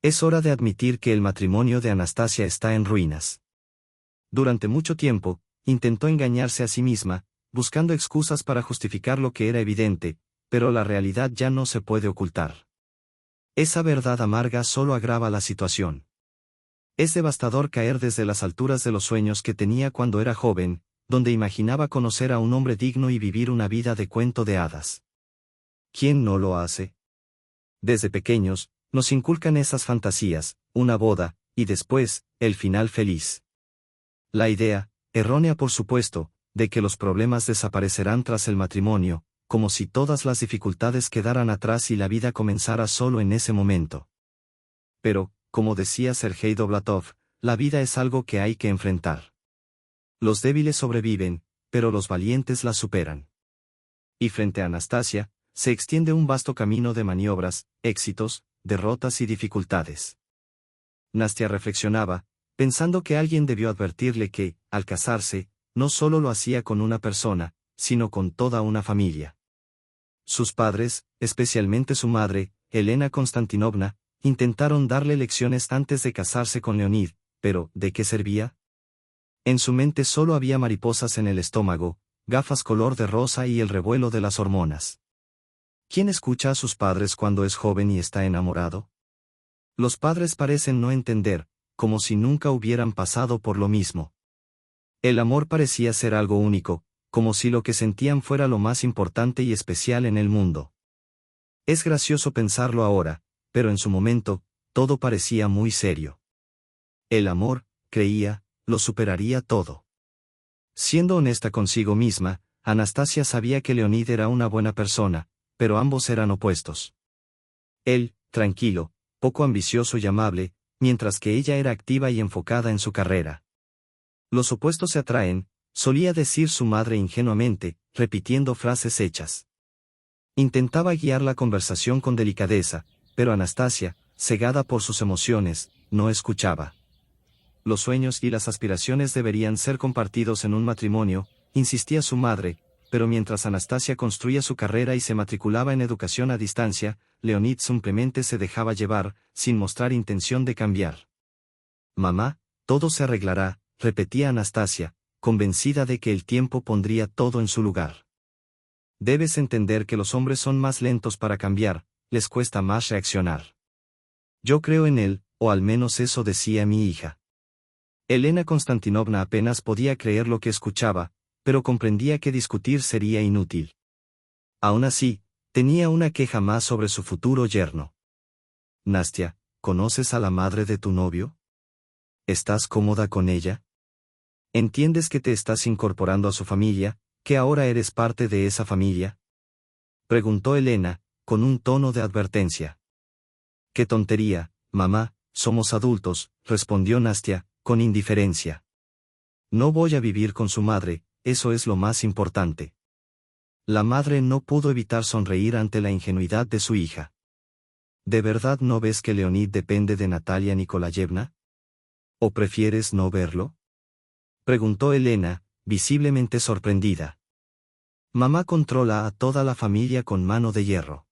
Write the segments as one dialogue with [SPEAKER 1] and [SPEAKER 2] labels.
[SPEAKER 1] Es hora de admitir que el matrimonio de Anastasia está en ruinas. Durante mucho tiempo, intentó engañarse a sí misma, buscando excusas para justificar lo que era evidente, pero la realidad ya no se puede ocultar. Esa verdad amarga solo agrava la situación. Es devastador caer desde las alturas de los sueños que tenía cuando era joven, donde imaginaba conocer a un hombre digno y vivir una vida de cuento de hadas. ¿Quién no lo hace? Desde pequeños, nos inculcan esas fantasías, una boda, y después, el final feliz. La idea, errónea por supuesto, de que los problemas desaparecerán tras el matrimonio, como si todas las dificultades quedaran atrás y la vida comenzara solo en ese momento. Pero, como decía Sergei Dovlatov, la vida es algo que hay que enfrentar. Los débiles sobreviven, pero los valientes la superan. Y frente a Anastasia, se extiende un vasto camino de maniobras, éxitos, derrotas y dificultades. Nastia reflexionaba, pensando que alguien debió advertirle que, al casarse, no solo lo hacía con una persona, sino con toda una familia. Sus padres, especialmente su madre, Elena Konstantinovna, intentaron darle lecciones antes de casarse con Leonid, pero ¿de qué servía? En su mente solo había mariposas en el estómago, gafas color de rosa y el revuelo de las hormonas. ¿Quién escucha a sus padres cuando es joven y está enamorado? Los padres parecen no entender, como si nunca hubieran pasado por lo mismo. El amor parecía ser algo único, como si lo que sentían fuera lo más importante y especial en el mundo. Es gracioso pensarlo ahora, pero en su momento, todo parecía muy serio. El amor, creía, lo superaría todo. Siendo honesta consigo misma, Anastasia sabía que Leonid era una buena persona, pero ambos eran opuestos. Él, tranquilo, poco ambicioso y amable, mientras que ella era activa y enfocada en su carrera. Los opuestos se atraen, solía decir su madre ingenuamente, repitiendo frases hechas. Intentaba guiar la conversación con delicadeza, pero Anastasia, cegada por sus emociones, no escuchaba. Los sueños y las aspiraciones deberían ser compartidos en un matrimonio, insistía su madre, pero mientras Anastasia construía su carrera y se matriculaba en educación a distancia, Leonid simplemente se dejaba llevar, sin mostrar intención de cambiar. Mamá, todo se arreglará, repetía Anastasia, convencida de que el tiempo pondría todo en su lugar. Debes entender que los hombres son más lentos para cambiar, les cuesta más reaccionar. Yo creo en él, o al menos eso decía mi hija. Elena Konstantinovna apenas podía creer lo que escuchaba, pero comprendía que discutir sería inútil. Aún así, tenía una queja más sobre su futuro yerno. Nastia, ¿conoces a la madre de tu novio? ¿Estás cómoda con ella? ¿Entiendes que te estás incorporando a su familia, que ahora eres parte de esa familia? Preguntó Elena, con un tono de advertencia. ¡Qué tontería, mamá! Somos adultos, respondió Nastia, con indiferencia. No voy a vivir con su madre, eso es lo más importante. La madre no pudo evitar sonreír ante la ingenuidad de su hija. ¿De verdad no ves que Leonid depende de Natalia Nikolayevna? ¿O prefieres no verlo? Preguntó Elena, visiblemente sorprendida. Mamá controla a toda la familia con mano de hierro.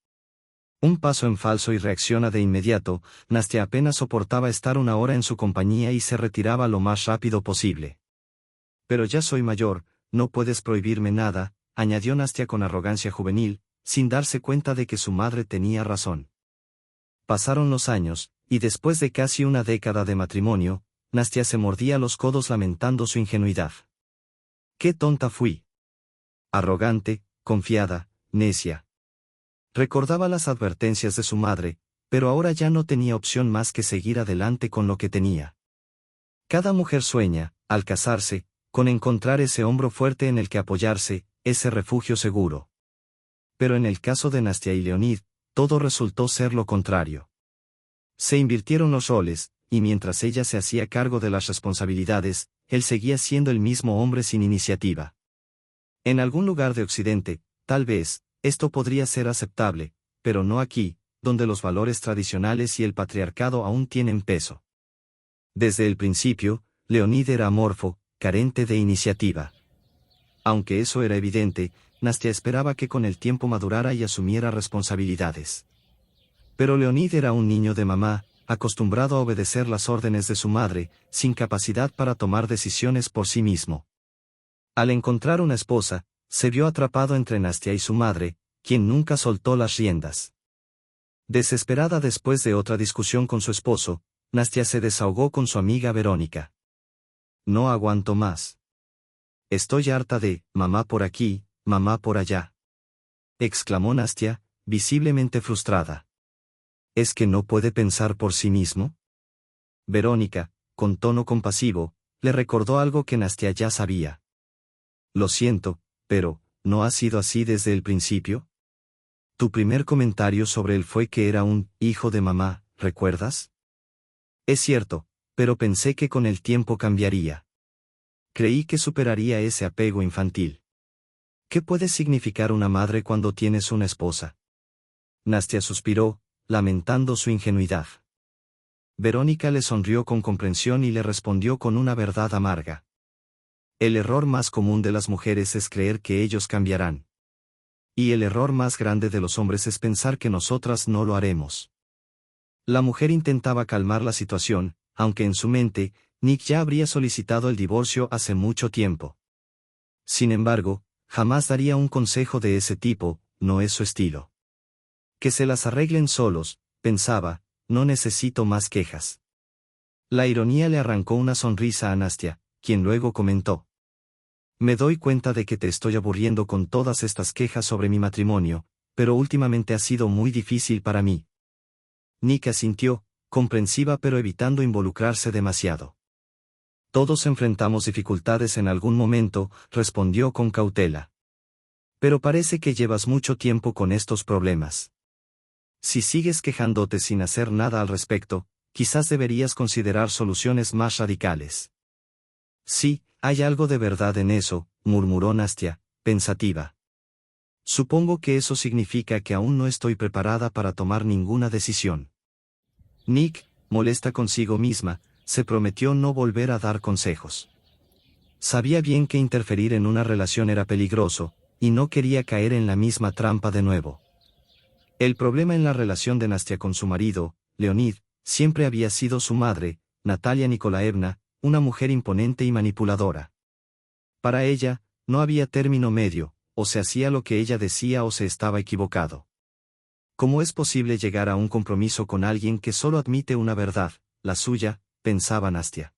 [SPEAKER 1] Un paso en falso y reacciona de inmediato. Nastia apenas soportaba estar una hora en su compañía y se retiraba lo más rápido posible. Pero ya soy mayor, no puedes prohibirme nada, añadió Nastia con arrogancia juvenil, sin darse cuenta de que su madre tenía razón. Pasaron los años, y después de casi una década de matrimonio, Nastia se mordía los codos lamentando su ingenuidad. ¡Qué tonta fui! Arrogante, confiada, necia. Recordaba las advertencias de su madre, pero ahora ya no tenía opción más que seguir adelante con lo que tenía. Cada mujer sueña, al casarse, con encontrar ese hombro fuerte en el que apoyarse, ese refugio seguro. Pero en el caso de Nastia y Leonid, todo resultó ser lo contrario. Se invirtieron los roles, y mientras ella se hacía cargo de las responsabilidades, él seguía siendo el mismo hombre sin iniciativa. En algún lugar de Occidente, tal vez, esto podría ser aceptable, pero no aquí, donde los valores tradicionales y el patriarcado aún tienen peso. Desde el principio, Leonid era amorfo, carente de iniciativa. Aunque eso era evidente, Nastia esperaba que con el tiempo madurara y asumiera responsabilidades. Pero Leonid era un niño de mamá, acostumbrado a obedecer las órdenes de su madre, sin capacidad para tomar decisiones por sí mismo. Al encontrar una esposa, se vio atrapado entre Nastia y su madre, quien nunca soltó las riendas. Desesperada después de otra discusión con su esposo, Nastia se desahogó con su amiga Verónica. No aguanto más. Estoy harta de, mamá por aquí, mamá por allá. Exclamó Nastia, visiblemente frustrada. ¿Es que no puede pensar por sí mismo? Verónica, con tono compasivo, le recordó algo que Nastia ya sabía. Lo siento, pero, ¿no ha sido así desde el principio? Tu primer comentario sobre él fue que era un hijo de mamá, ¿recuerdas? Es cierto, pero pensé que con el tiempo cambiaría. Creí que superaría ese apego infantil. ¿Qué puede significar una madre cuando tienes una esposa? Nastia suspiró, lamentando su ingenuidad. Verónica le sonrió con comprensión y le respondió con una verdad amarga. El error más común de las mujeres es creer que ellos cambiarán. Y el error más grande de los hombres es pensar que nosotras no lo haremos. La mujer intentaba calmar la situación, aunque en su mente, Nick ya habría solicitado el divorcio hace mucho tiempo. Sin embargo, jamás daría un consejo de ese tipo, no es su estilo. Que se las arreglen solos, pensaba, no necesito más quejas. La ironía le arrancó una sonrisa a Nastia, quien luego comentó. Me doy cuenta de que te estoy aburriendo con todas estas quejas sobre mi matrimonio, pero últimamente ha sido muy difícil para mí. Nick asintió, comprensiva pero evitando involucrarse demasiado. Todos enfrentamos dificultades en algún momento, respondió con cautela. Pero parece que llevas mucho tiempo con estos problemas. Si sigues quejándote sin hacer nada al respecto, quizás deberías considerar soluciones más radicales. Sí, hay algo de verdad en eso, murmuró Nastia, pensativa. Supongo que eso significa que aún no estoy preparada para tomar ninguna decisión. Nick, molesta consigo misma, se prometió no volver a dar consejos. Sabía bien que interferir en una relación era peligroso, y no quería caer en la misma trampa de nuevo. El problema en la relación de Nastia con su marido, Leonid, siempre había sido su madre, Natalia Nikolaevna, una mujer imponente y manipuladora. Para ella, no había término medio, o se hacía lo que ella decía o se estaba equivocado. ¿Cómo es posible llegar a un compromiso con alguien que solo admite una verdad, la suya?, pensaba Nastia.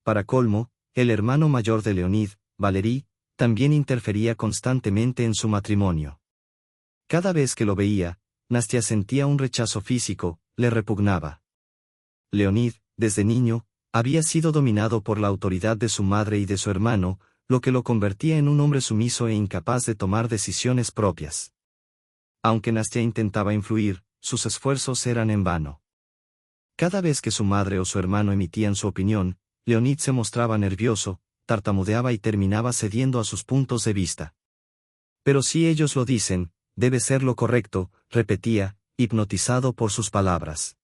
[SPEAKER 1] Para colmo, el hermano mayor de Leonid, Valery, también interfería constantemente en su matrimonio. Cada vez que lo veía, Nastia sentía un rechazo físico, le repugnaba. Leonid, desde niño, había sido dominado por la autoridad de su madre y de su hermano, lo que lo convertía en un hombre sumiso e incapaz de tomar decisiones propias. Aunque Nastia intentaba influir, sus esfuerzos eran en vano. Cada vez que su madre o su hermano emitían su opinión, Leonid se mostraba nervioso, tartamudeaba y terminaba cediendo a sus puntos de vista. Pero si ellos lo dicen, debe ser lo correcto, repetía, hipnotizado por sus palabras.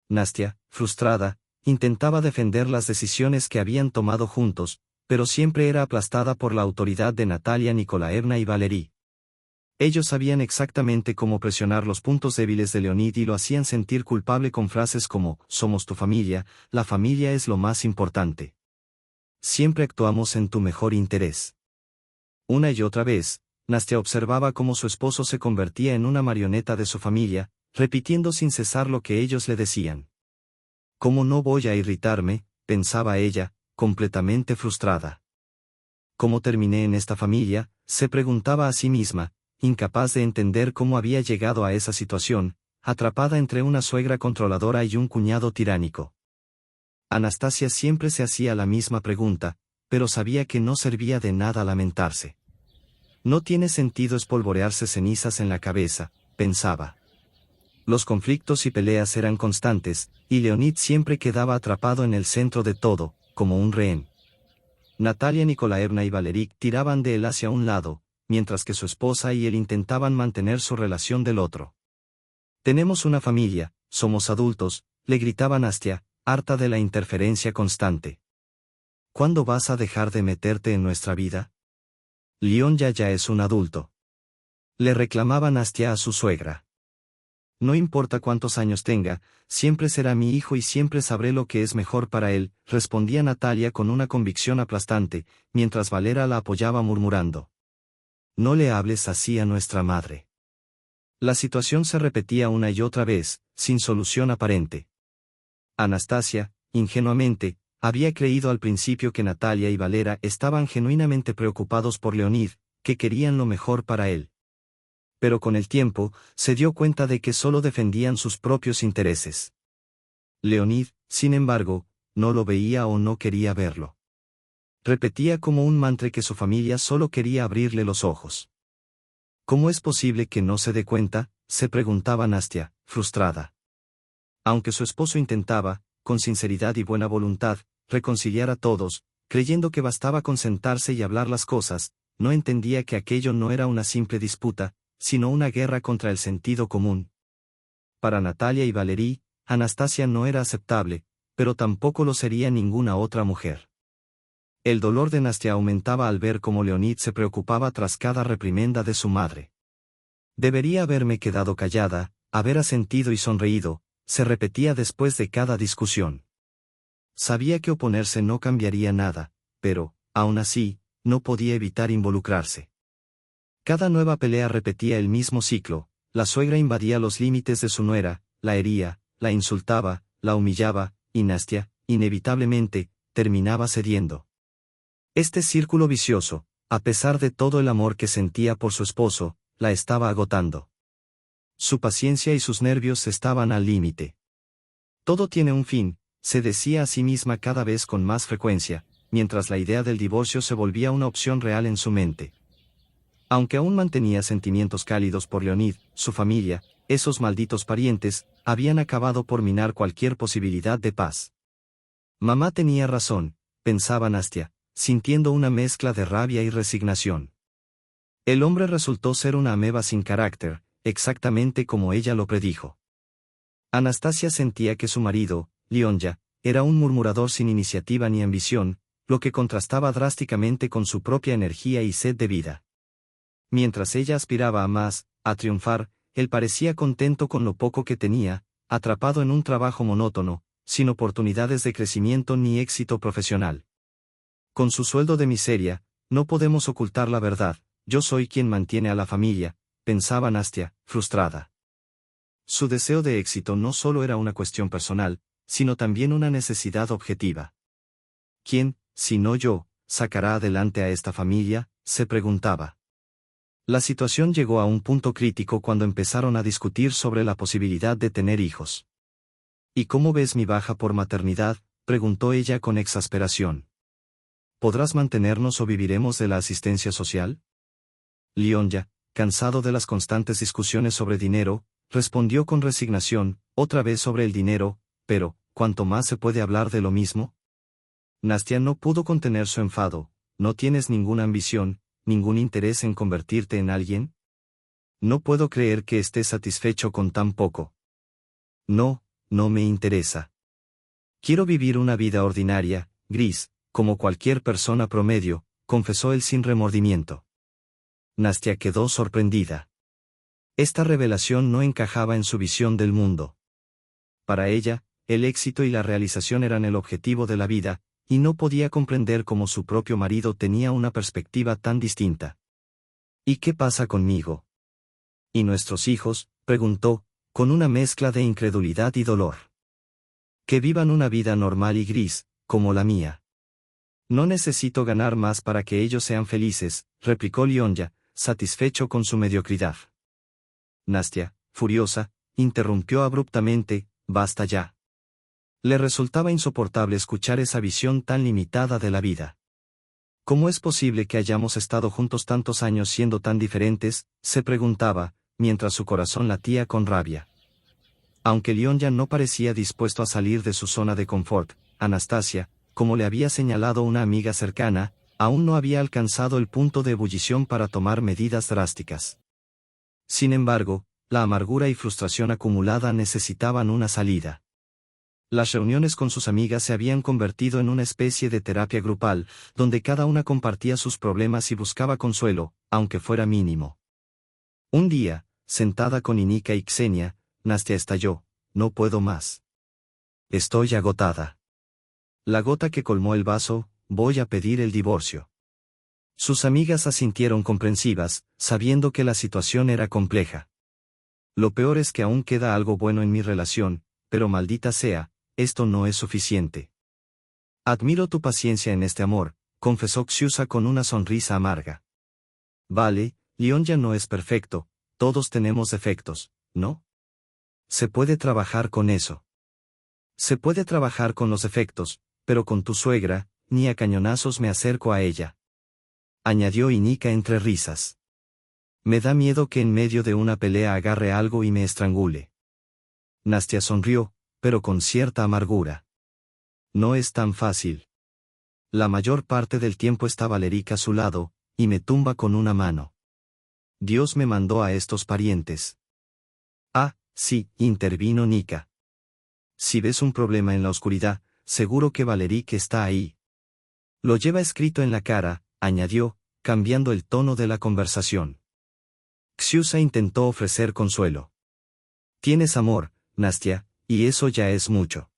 [SPEAKER 1] Nastia, frustrada, intentaba defender las decisiones que habían tomado juntos, pero siempre era aplastada por la autoridad de Natalia Nikolaevna y Valery. Ellos sabían exactamente cómo presionar los puntos débiles de Leonid y lo hacían sentir culpable con frases como, somos tu familia, la familia es lo más importante. Siempre actuamos en tu mejor interés. Una y otra vez, Nastia observaba cómo su esposo se convertía en una marioneta de su familia, repitiendo sin cesar lo que ellos le decían. ¿Cómo no voy a irritarme?, pensaba ella, completamente frustrada. ¿Cómo terminé en esta familia?, se preguntaba a sí misma, incapaz de entender cómo había llegado a esa situación, atrapada entre una suegra controladora y un cuñado tiránico. Anastasia siempre se hacía la misma pregunta, pero sabía que no servía de nada lamentarse. No tiene sentido espolvorearse cenizas en la cabeza, pensaba. Los conflictos y peleas eran constantes, y Leonid siempre quedaba atrapado en el centro de todo, como un rehén. Natalia Nikolaevna y Valery tiraban de él hacia un lado, mientras que su esposa y él intentaban mantener su relación del otro. Tenemos una familia, somos adultos, le gritaba Nastia, harta de la interferencia constante. ¿Cuándo vas a dejar de meterte en nuestra vida? Leon ya es un adulto. Le reclamaba Nastia a su suegra. No importa cuántos años tenga, siempre será mi hijo y siempre sabré lo que es mejor para él, respondía Natalia con una convicción aplastante, mientras Valera la apoyaba murmurando. No le hables así a nuestra madre. La situación se repetía una y otra vez, sin solución aparente. Anastasia, ingenuamente, había creído al principio que Natalia y Valera estaban genuinamente preocupados por Leonid, que querían lo mejor para él. Pero con el tiempo, se dio cuenta de que solo defendían sus propios intereses. Leonid, sin embargo, no lo veía o no quería verlo. Repetía como un mantra que su familia solo quería abrirle los ojos. ¿Cómo es posible que no se dé cuenta?, se preguntaba Nastia, frustrada. Aunque su esposo intentaba, con sinceridad y buena voluntad, reconciliar a todos, creyendo que bastaba con sentarse y hablar las cosas, no entendía que aquello no era una simple disputa, sino una guerra contra el sentido común. Para Natalia y Valerie, Anastasia no era aceptable, pero tampoco lo sería ninguna otra mujer. El dolor de Nastia aumentaba al ver cómo Leonid se preocupaba tras cada reprimenda de su madre. Debería haberme quedado callada, haber asentido y sonreído, se repetía después de cada discusión. Sabía que oponerse no cambiaría nada, pero, aún así, no podía evitar involucrarse. Cada nueva pelea repetía el mismo ciclo, la suegra invadía los límites de su nuera, la hería, la insultaba, la humillaba, y Nastia, inevitablemente, terminaba cediendo. Este círculo vicioso, a pesar de todo el amor que sentía por su esposo, la estaba agotando. Su paciencia y sus nervios estaban al límite. Todo tiene un fin, se decía a sí misma cada vez con más frecuencia, mientras la idea del divorcio se volvía una opción real en su mente. Aunque aún mantenía sentimientos cálidos por Leonid, su familia, esos malditos parientes, habían acabado por minar cualquier posibilidad de paz. Mamá tenía razón, pensaba Nastia, sintiendo una mezcla de rabia y resignación. El hombre resultó ser una ameba sin carácter, exactamente como ella lo predijo. Anastasia sentía que su marido, Leonja, era un murmurador sin iniciativa ni ambición, lo que contrastaba drásticamente con su propia energía y sed de vida. Mientras ella aspiraba a más, a triunfar, él parecía contento con lo poco que tenía, atrapado en un trabajo monótono, sin oportunidades de crecimiento ni éxito profesional. Con su sueldo de miseria, no podemos ocultar la verdad, yo soy quien mantiene a la familia, pensaba Nastia, frustrada. Su deseo de éxito no solo era una cuestión personal, sino también una necesidad objetiva. ¿Quién, si no yo, sacará adelante a esta familia?, se preguntaba. La situación llegó a un punto crítico cuando empezaron a discutir sobre la posibilidad de tener hijos. ¿Y cómo ves mi baja por maternidad?, preguntó ella con exasperación. ¿Podrás mantenernos o viviremos de la asistencia social? Leonja, cansado de las constantes discusiones sobre dinero, respondió con resignación, otra vez sobre el dinero, pero, ¿cuánto más se puede hablar de lo mismo? Nastia no pudo contener su enfado. ¿No tienes ninguna ambición, ningún interés en convertirte en alguien? No puedo creer que estés satisfecho con tan poco. No, no me interesa. Quiero vivir una vida ordinaria, gris, como cualquier persona promedio, confesó él sin remordimiento. Nastia quedó sorprendida. Esta revelación no encajaba en su visión del mundo. Para ella, el éxito y la realización eran el objetivo de la vida, y no podía comprender cómo su propio marido tenía una perspectiva tan distinta. ¿Y qué pasa conmigo? ¿Y nuestros hijos?, preguntó, con una mezcla de incredulidad y dolor. Que vivan una vida normal y gris, como la mía. No necesito ganar más para que ellos sean felices, replicó Leonja, satisfecho con su mediocridad. Nastia, furiosa, interrumpió abruptamente, basta ya. Le resultaba insoportable escuchar esa visión tan limitada de la vida. ¿Cómo es posible que hayamos estado juntos tantos años siendo tan diferentes?, se preguntaba, mientras su corazón latía con rabia. Aunque Leonja no parecía dispuesto a salir de su zona de confort, Anastasia, como le había señalado una amiga cercana, aún no había alcanzado el punto de ebullición para tomar medidas drásticas. Sin embargo, la amargura y frustración acumulada necesitaban una salida. Las reuniones con sus amigas se habían convertido en una especie de terapia grupal, donde cada una compartía sus problemas y buscaba consuelo, aunque fuera mínimo. Un día, sentada con Inika y Xenia, Nastia estalló, no puedo más. Estoy agotada. La gota que colmó el vaso, voy a pedir el divorcio. Sus amigas asintieron comprensivas, sabiendo que la situación era compleja. Lo peor es que aún queda algo bueno en mi relación, pero maldita sea, esto no es suficiente. Admiro tu paciencia en este amor, confesó Xiusa con una sonrisa amarga. Vale, Lionya no es perfecto, todos tenemos defectos, ¿no? Se puede trabajar con eso. Se puede trabajar con los defectos, pero con tu suegra, ni a cañonazos me acerco a ella. Añadió Inika entre risas. Me da miedo que en medio de una pelea agarre algo y me estrangule. Nastia sonrió, pero con cierta amargura. No es tan fácil. La mayor parte del tiempo está Valerica a su lado, y me tumba con una mano. Dios me mandó a estos parientes. Ah, sí, intervino Nika. Si ves un problema en la oscuridad, seguro que Valerica está ahí. Lo lleva escrito en la cara, añadió, cambiando el tono de la conversación. Xiusa intentó ofrecer consuelo. Tienes amor, Nastia, y eso ya es mucho.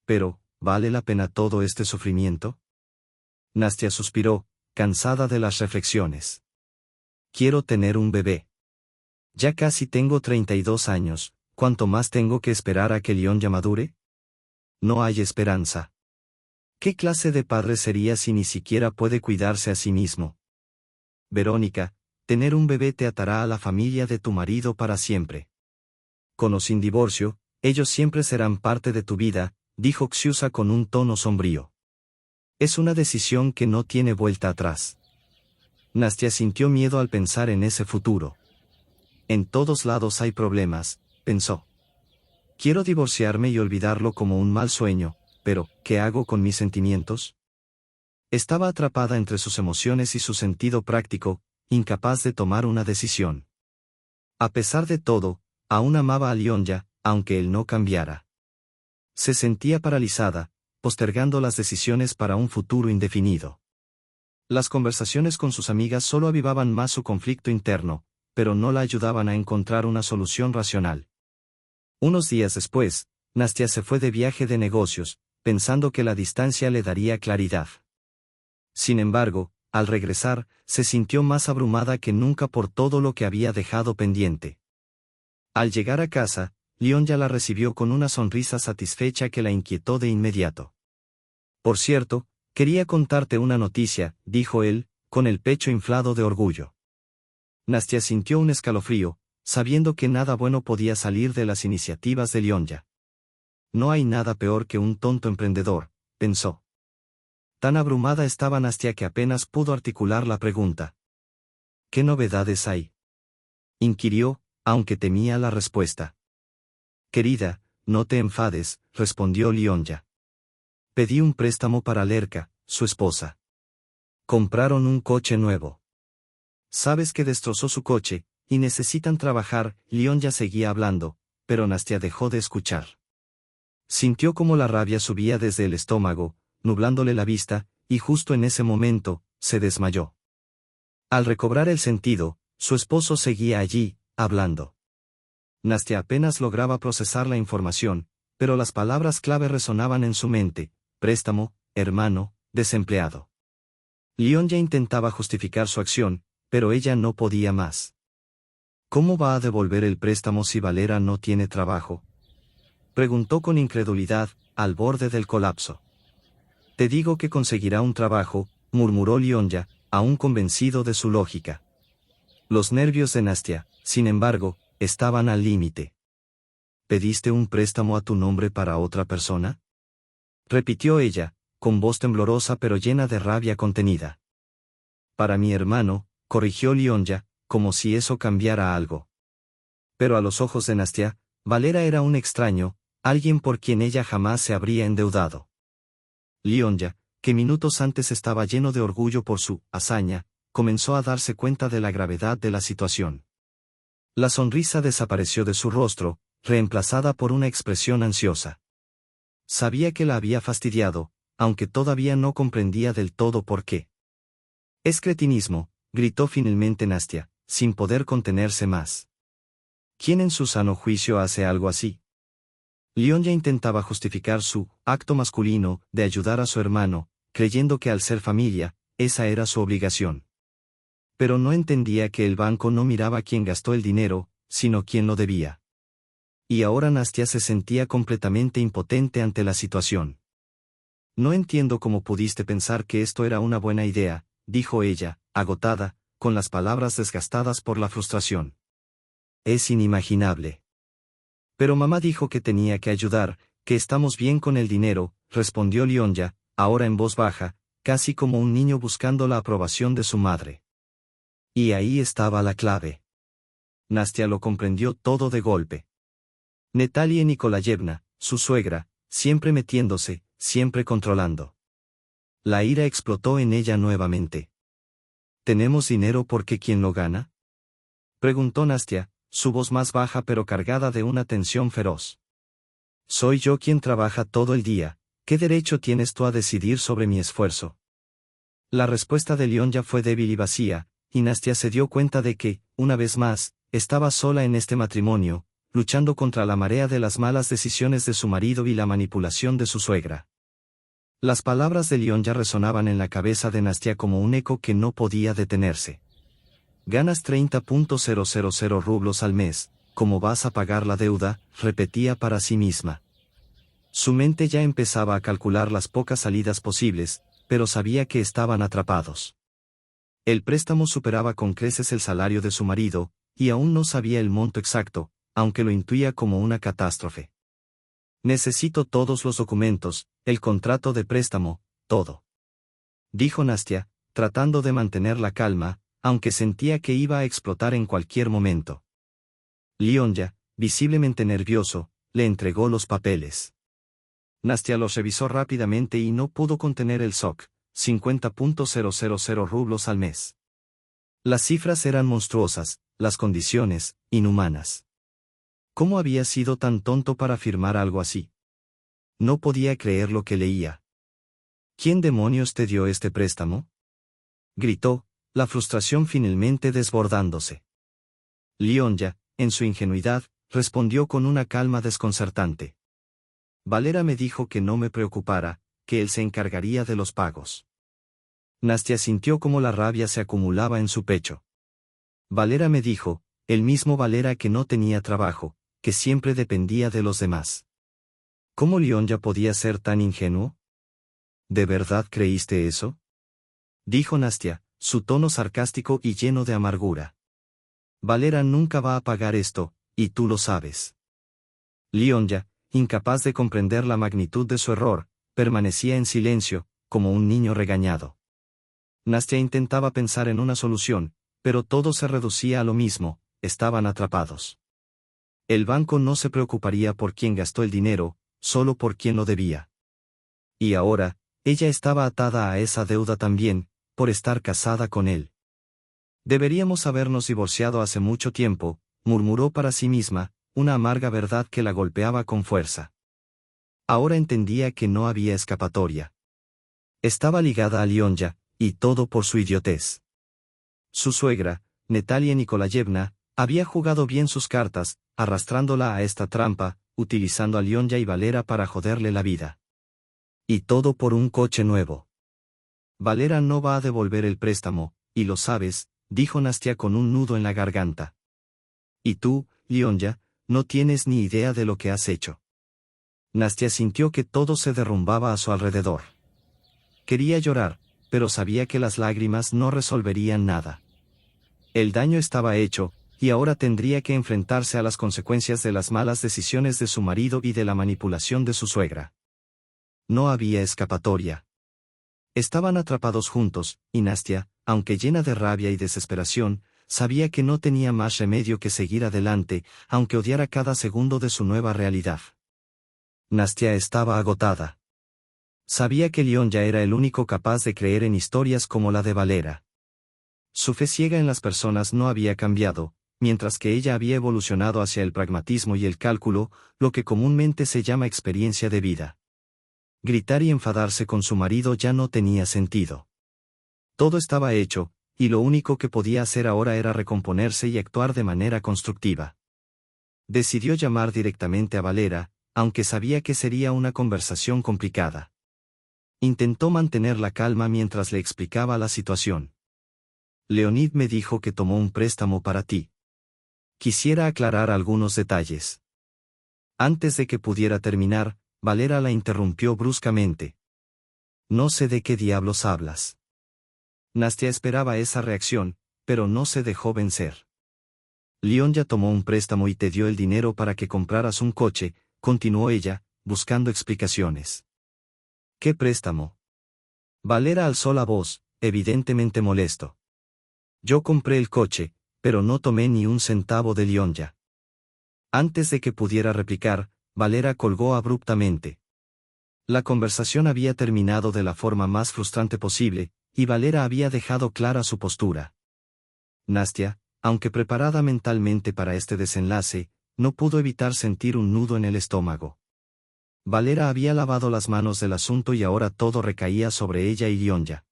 [SPEAKER 1] Pero, ¿vale la pena todo este sufrimiento? Nastia suspiró, cansada de las reflexiones. Quiero tener un bebé. Ya casi tengo 32 años, ¿cuánto más tengo que esperar a que Lionya madure? No hay esperanza. ¿Qué clase de padre sería si ni siquiera puede cuidarse a sí mismo? Verónica, tener un bebé te atará a la familia de tu marido para siempre. Con o sin divorcio, ellos siempre serán parte de tu vida, dijo Xiusa con un tono sombrío. Es una decisión que no tiene vuelta atrás. Nastia sintió miedo al pensar en ese futuro. En todos lados hay problemas, pensó. Quiero divorciarme y olvidarlo como un mal sueño, pero, ¿qué hago con mis sentimientos? Estaba atrapada entre sus emociones y su sentido práctico, incapaz de tomar una decisión. A pesar de todo, aún amaba a Lionya, aunque él no cambiara. Se sentía paralizada, postergando las decisiones para un futuro indefinido. Las conversaciones con sus amigas solo avivaban más su conflicto interno, pero no la ayudaban a encontrar una solución racional. Unos días después, Nastia se fue de viaje de negocios, pensando que la distancia le daría claridad. Sin embargo, al regresar, se sintió más abrumada que nunca por todo lo que había dejado pendiente. Al llegar a casa, Lionya la recibió con una sonrisa satisfecha que la inquietó de inmediato. Por cierto, quería contarte una noticia, dijo él, con el pecho inflado de orgullo. Nastia sintió un escalofrío, sabiendo que nada bueno podía salir de las iniciativas de Lionya. No hay nada peor que un tonto emprendedor, pensó. Tan abrumada estaba Nastia que apenas pudo articular la pregunta. ¿Qué novedades hay? Inquirió, aunque temía la respuesta. Querida, no te enfades, respondió Lionya. Pedí un préstamo para Lerka, su esposa. Compraron un coche nuevo. Sabes que destrozó su coche, y necesitan trabajar. Lionya seguía hablando, pero Nastia dejó de escuchar. Sintió como la rabia subía desde el estómago, nublándole la vista, y justo en ese momento, se desmayó. Al recobrar el sentido, su esposo seguía allí, hablando. Nastia apenas lograba procesar la información, pero las palabras clave resonaban en su mente: préstamo, hermano, desempleado. Lionya intentaba justificar su acción, pero ella no podía más. ¿Cómo va a devolver el préstamo si Valera no tiene trabajo? Preguntó con incredulidad, al borde del colapso. Te digo que conseguirá un trabajo, murmuró Lionya, aún convencido de su lógica. Los nervios de Nastia, sin embargo, estaban al límite. ¿Pediste un préstamo a tu nombre para otra persona? Repitió ella, con voz temblorosa pero llena de rabia contenida. Para mi hermano, corrigió Lionya, como si eso cambiara algo. Pero a los ojos de Nastia, Valera era un extraño, alguien por quien ella jamás se habría endeudado. Lionya, que minutos antes estaba lleno de orgullo por su hazaña, comenzó a darse cuenta de la gravedad de la situación. La sonrisa desapareció de su rostro, reemplazada por una expresión ansiosa. Sabía que la había fastidiado, aunque todavía no comprendía del todo por qué. Es cretinismo, gritó finalmente Nastia, sin poder contenerse más. ¿Quién en su sano juicio hace algo así? Leon ya intentaba justificar su acto masculino de ayudar a su hermano, creyendo que al ser familia, esa era su obligación. Pero no entendía que el banco no miraba quién gastó el dinero, sino quién lo debía. Y ahora Nastia se sentía completamente impotente ante la situación. No entiendo cómo pudiste pensar que esto era una buena idea, dijo ella, agotada, con las palabras desgastadas por la frustración. Es inimaginable. Pero mamá dijo que tenía que ayudar, que estamos bien con el dinero, respondió Lionja, ahora en voz baja, casi como un niño buscando la aprobación de su madre. Y ahí estaba la clave. Nastia lo comprendió todo de golpe. Natalia Nikolayevna, su suegra, siempre metiéndose, siempre controlando. La ira explotó en ella nuevamente. ¿Tenemos dinero porque quién lo gana? Preguntó Nastia, su voz más baja pero cargada de una tensión feroz. Soy yo quien trabaja todo el día, ¿qué derecho tienes tú a decidir sobre mi esfuerzo? La respuesta de Lionja fue débil y vacía, y Nastia se dio cuenta de que, una vez más, estaba sola en este matrimonio, luchando contra la marea de las malas decisiones de su marido y la manipulación de su suegra. Las palabras de Lionja resonaban en la cabeza de Nastia como un eco que no podía detenerse. Ganas 30.000 rublos al mes, ¿cómo vas a pagar la deuda?, repetía para sí misma. Su mente ya empezaba a calcular las pocas salidas posibles, pero sabía que estaban atrapados. El préstamo superaba con creces el salario de su marido, y aún no sabía el monto exacto, aunque lo intuía como una catástrofe. Necesito todos los documentos, el contrato de préstamo, todo. Dijo Nastia, tratando de mantener la calma, aunque sentía que iba a explotar en cualquier momento. Lionja, visiblemente nervioso, le entregó los papeles. Nastia los revisó rápidamente y no pudo contener el shock, 50.000 rublos al mes. Las cifras eran monstruosas, las condiciones, inhumanas. ¿Cómo había sido tan tonto para firmar algo así? No podía creer lo que leía. ¿Quién demonios te dio este préstamo?, gritó, la frustración finalmente desbordándose. Lionja, en su ingenuidad, respondió con una calma desconcertante. Valera me dijo que no me preocupara, que él se encargaría de los pagos. Nastia sintió como la rabia se acumulaba en su pecho. Valera me dijo, el mismo Valera que no tenía trabajo, que siempre dependía de los demás. ¿Cómo Lionja podía ser tan ingenuo? ¿De verdad creíste eso?, dijo Nastia, su tono sarcástico y lleno de amargura. Valera nunca va a pagar esto, y tú lo sabes. Lionja, incapaz de comprender la magnitud de su error, permanecía en silencio, como un niño regañado. Nastia intentaba pensar en una solución, pero todo se reducía a lo mismo, estaban atrapados. El banco no se preocuparía por quién gastó el dinero, solo por quién lo debía. Y ahora, ella estaba atada a esa deuda también, por estar casada con él. Deberíamos habernos divorciado hace mucho tiempo, murmuró para sí misma, una amarga verdad que la golpeaba con fuerza. Ahora entendía que no había escapatoria. Estaba ligada a Lionja, y todo por su idiotez. Su suegra, Natalia Nikolayevna, había jugado bien sus cartas, arrastrándola a esta trampa, utilizando a Lionja y Valera para joderle la vida. Y todo por un coche nuevo. Valera no va a devolver el préstamo, y lo sabes, dijo Nastia con un nudo en la garganta. Y tú, Lionja, no tienes ni idea de lo que has hecho. Nastia sintió que todo se derrumbaba a su alrededor. Quería llorar, pero sabía que las lágrimas no resolverían nada. El daño estaba hecho, y ahora tendría que enfrentarse a las consecuencias de las malas decisiones de su marido y de la manipulación de su suegra. No había escapatoria. Estaban atrapados juntos, y Nastia, aunque llena de rabia y desesperación, sabía que no tenía más remedio que seguir adelante, aunque odiara cada segundo de su nueva realidad. Nastia estaba agotada. Sabía que Lionja era el único capaz de creer en historias como la de Valera. Su fe ciega en las personas no había cambiado, mientras que ella había evolucionado hacia el pragmatismo y el cálculo, lo que comúnmente se llama experiencia de vida. Gritar y enfadarse con su marido ya no tenía sentido. Todo estaba hecho, y lo único que podía hacer ahora era recomponerse y actuar de manera constructiva. Decidió llamar directamente a Valera, aunque sabía que sería una conversación complicada. Intentó mantener la calma mientras le explicaba la situación. Leonid me dijo que tomó un préstamo para ti. Quisiera aclarar algunos detalles. Antes de que pudiera terminar, Valera la interrumpió bruscamente. No sé de qué diablos hablas. Nastia esperaba esa reacción, pero no se dejó vencer. Leon ya tomó un préstamo y te dio el dinero para que compraras un coche, continuó ella, buscando explicaciones. ¿Qué préstamo? Valera alzó la voz, evidentemente molesto. Yo compré el coche, pero no tomé ni un centavo de Leonja. Antes de que pudiera replicar, Valera colgó abruptamente. La conversación había terminado de la forma más frustrante posible, y Valera había dejado clara su postura. Nastia, aunque preparada mentalmente para este desenlace, no pudo evitar sentir un nudo en el estómago. Valera había lavado las manos del asunto y ahora todo recaía sobre ella y Leonja.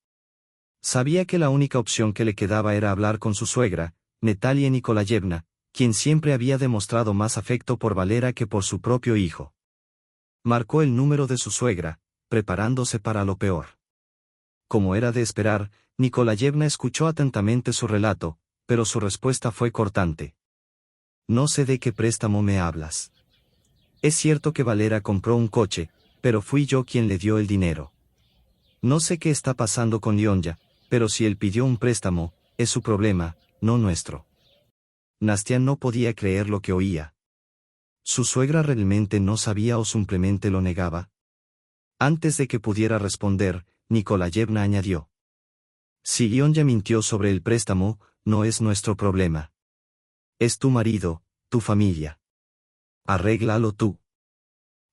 [SPEAKER 1] Sabía que la única opción que le quedaba era hablar con su suegra, Natalia Nikolayevna, quien siempre había demostrado más afecto por Valera que por su propio hijo. Marcó el número de su suegra, preparándose para lo peor. Como era de esperar, Nikolayevna escuchó atentamente su relato, pero su respuesta fue cortante. No sé de qué préstamo me hablas. Es cierto que Valera compró un coche, pero fui yo quien le dio el dinero. No sé qué está pasando con Leonja, pero si él pidió un préstamo, es su problema, no nuestro. Nastia no podía creer lo que oía. ¿Su suegra realmente no sabía o simplemente lo negaba? Antes de que pudiera responder, Nikolayevna añadió. Si Leonja mintió sobre el préstamo, no es nuestro problema. Es tu marido, tu familia. Arréglalo tú.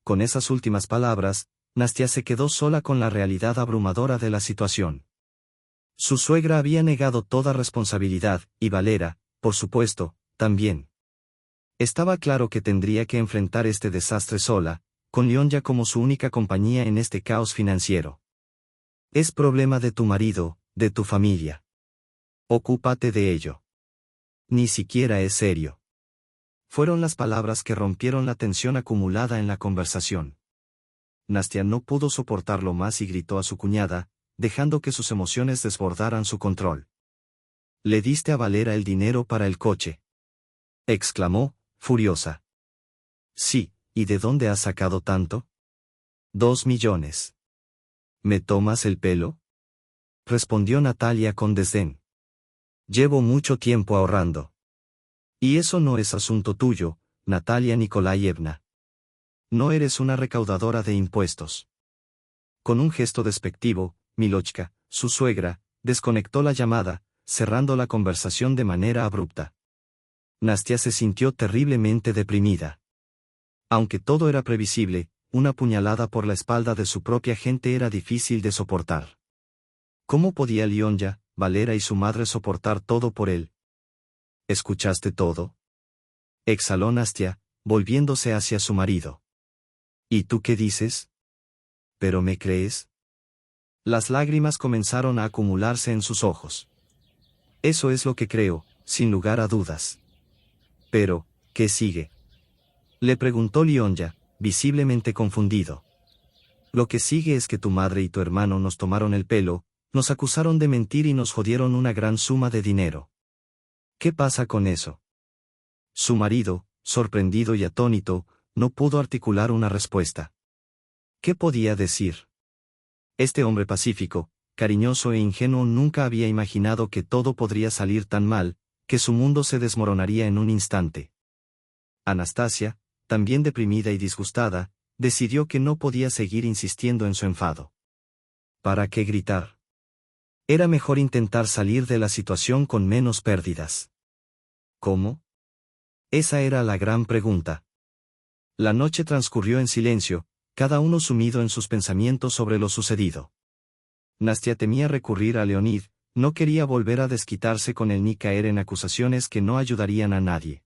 [SPEAKER 1] Con esas últimas palabras, Nastia se quedó sola con la realidad abrumadora de la situación. Su suegra había negado toda responsabilidad, y Valera, por supuesto, también. Estaba claro que tendría que enfrentar este desastre sola, con Leonja como su única compañía en este caos financiero. Es problema de tu marido, de tu familia. Ocúpate de ello. Ni siquiera es serio. Fueron las palabras que rompieron la tensión acumulada en la conversación. Nastia no pudo soportarlo más y gritó a su cuñada, dejando que sus emociones desbordaran su control. «¿Le diste a Valera el dinero para el coche?», exclamó, furiosa. «Sí, ¿y de dónde has sacado tanto?». «2 millones». «¿Me tomas el pelo?», respondió Natalia con desdén. «Llevo mucho tiempo ahorrando». «Y eso no es asunto tuyo, Natalia Nikolayevna. No eres una recaudadora de impuestos». Con un gesto despectivo, Milochka, su suegra, desconectó la llamada, cerrando la conversación de manera abrupta. Nastia se sintió terriblemente deprimida. Aunque todo era previsible, una puñalada por la espalda de su propia gente era difícil de soportar. ¿Cómo podía Leonja, Valera y su madre soportar todo por él? ¿Escuchaste todo?, exhaló Nastia, volviéndose hacia su marido. ¿Y tú qué dices? ¿Pero me crees? Las lágrimas comenzaron a acumularse en sus ojos. Eso es lo que creo, sin lugar a dudas. Pero, ¿qué sigue?, le preguntó Leonja, visiblemente confundido. Lo que sigue es que tu madre y tu hermano nos tomaron el pelo, nos acusaron de mentir y nos jodieron una gran suma de dinero. ¿Qué pasa con eso? Su marido, sorprendido y atónito, no pudo articular una respuesta. ¿Qué podía decir? Este hombre pacífico, cariñoso e ingenuo nunca había imaginado que todo podría salir tan mal, que su mundo se desmoronaría en un instante. Anastasia, también deprimida y disgustada, decidió que no podía seguir insistiendo en su enfado. ¿Para qué gritar? Era mejor intentar salir de la situación con menos pérdidas. ¿Cómo? Esa era la gran pregunta. La noche transcurrió en silencio, cada uno sumido en sus pensamientos sobre lo sucedido. Nastia temía recurrir a Leonid, no quería volver a desquitarse con él ni caer en acusaciones que no ayudarían a nadie.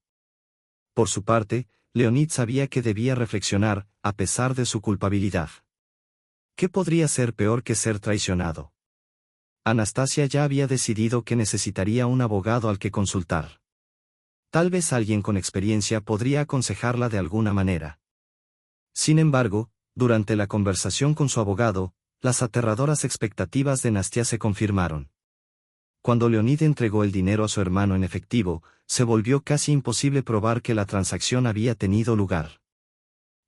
[SPEAKER 1] Por su parte, Leonid sabía que debía reflexionar, a pesar de su culpabilidad. ¿Qué podría ser peor que ser traicionado? Anastasia ya había decidido que necesitaría un abogado al que consultar. Tal vez alguien con experiencia podría aconsejarla de alguna manera. Sin embargo, durante la conversación con su abogado, las aterradoras expectativas de Nastia se confirmaron. Cuando Leonid entregó el dinero a su hermano en efectivo, se volvió casi imposible probar que la transacción había tenido lugar.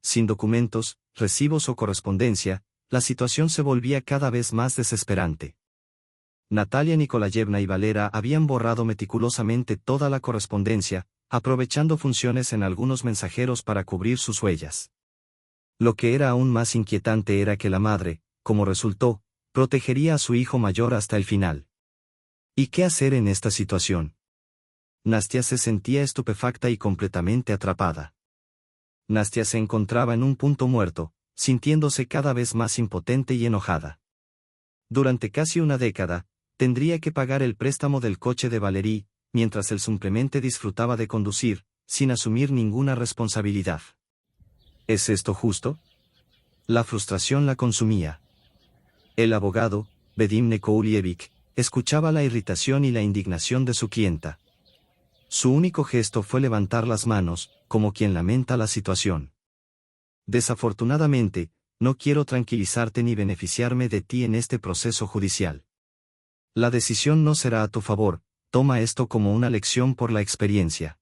[SPEAKER 1] Sin documentos, recibos o correspondencia, la situación se volvía cada vez más desesperante. Natalia Nikolayevna y Valera habían borrado meticulosamente toda la correspondencia, aprovechando funciones en algunos mensajeros para cubrir sus huellas. Lo que era aún más inquietante era que la madre, como resultó, protegería a su hijo mayor hasta el final. ¿Y qué hacer en esta situación? Nastia se sentía estupefacta y completamente atrapada. Nastia se encontraba en un punto muerto, sintiéndose cada vez más impotente y enojada. Durante casi una década, tendría que pagar el préstamo del coche de Valerie, mientras él simplemente disfrutaba de conducir, sin asumir ninguna responsabilidad. ¿Es esto justo? La frustración la consumía. El abogado, Vadim Nikolievich, escuchaba la irritación y la indignación de su clienta. Su único gesto fue levantar las manos, como quien lamenta la situación. Desafortunadamente, no quiero tranquilizarte ni beneficiarme de ti en este proceso judicial. La decisión no será a tu favor, toma esto como una lección por la experiencia.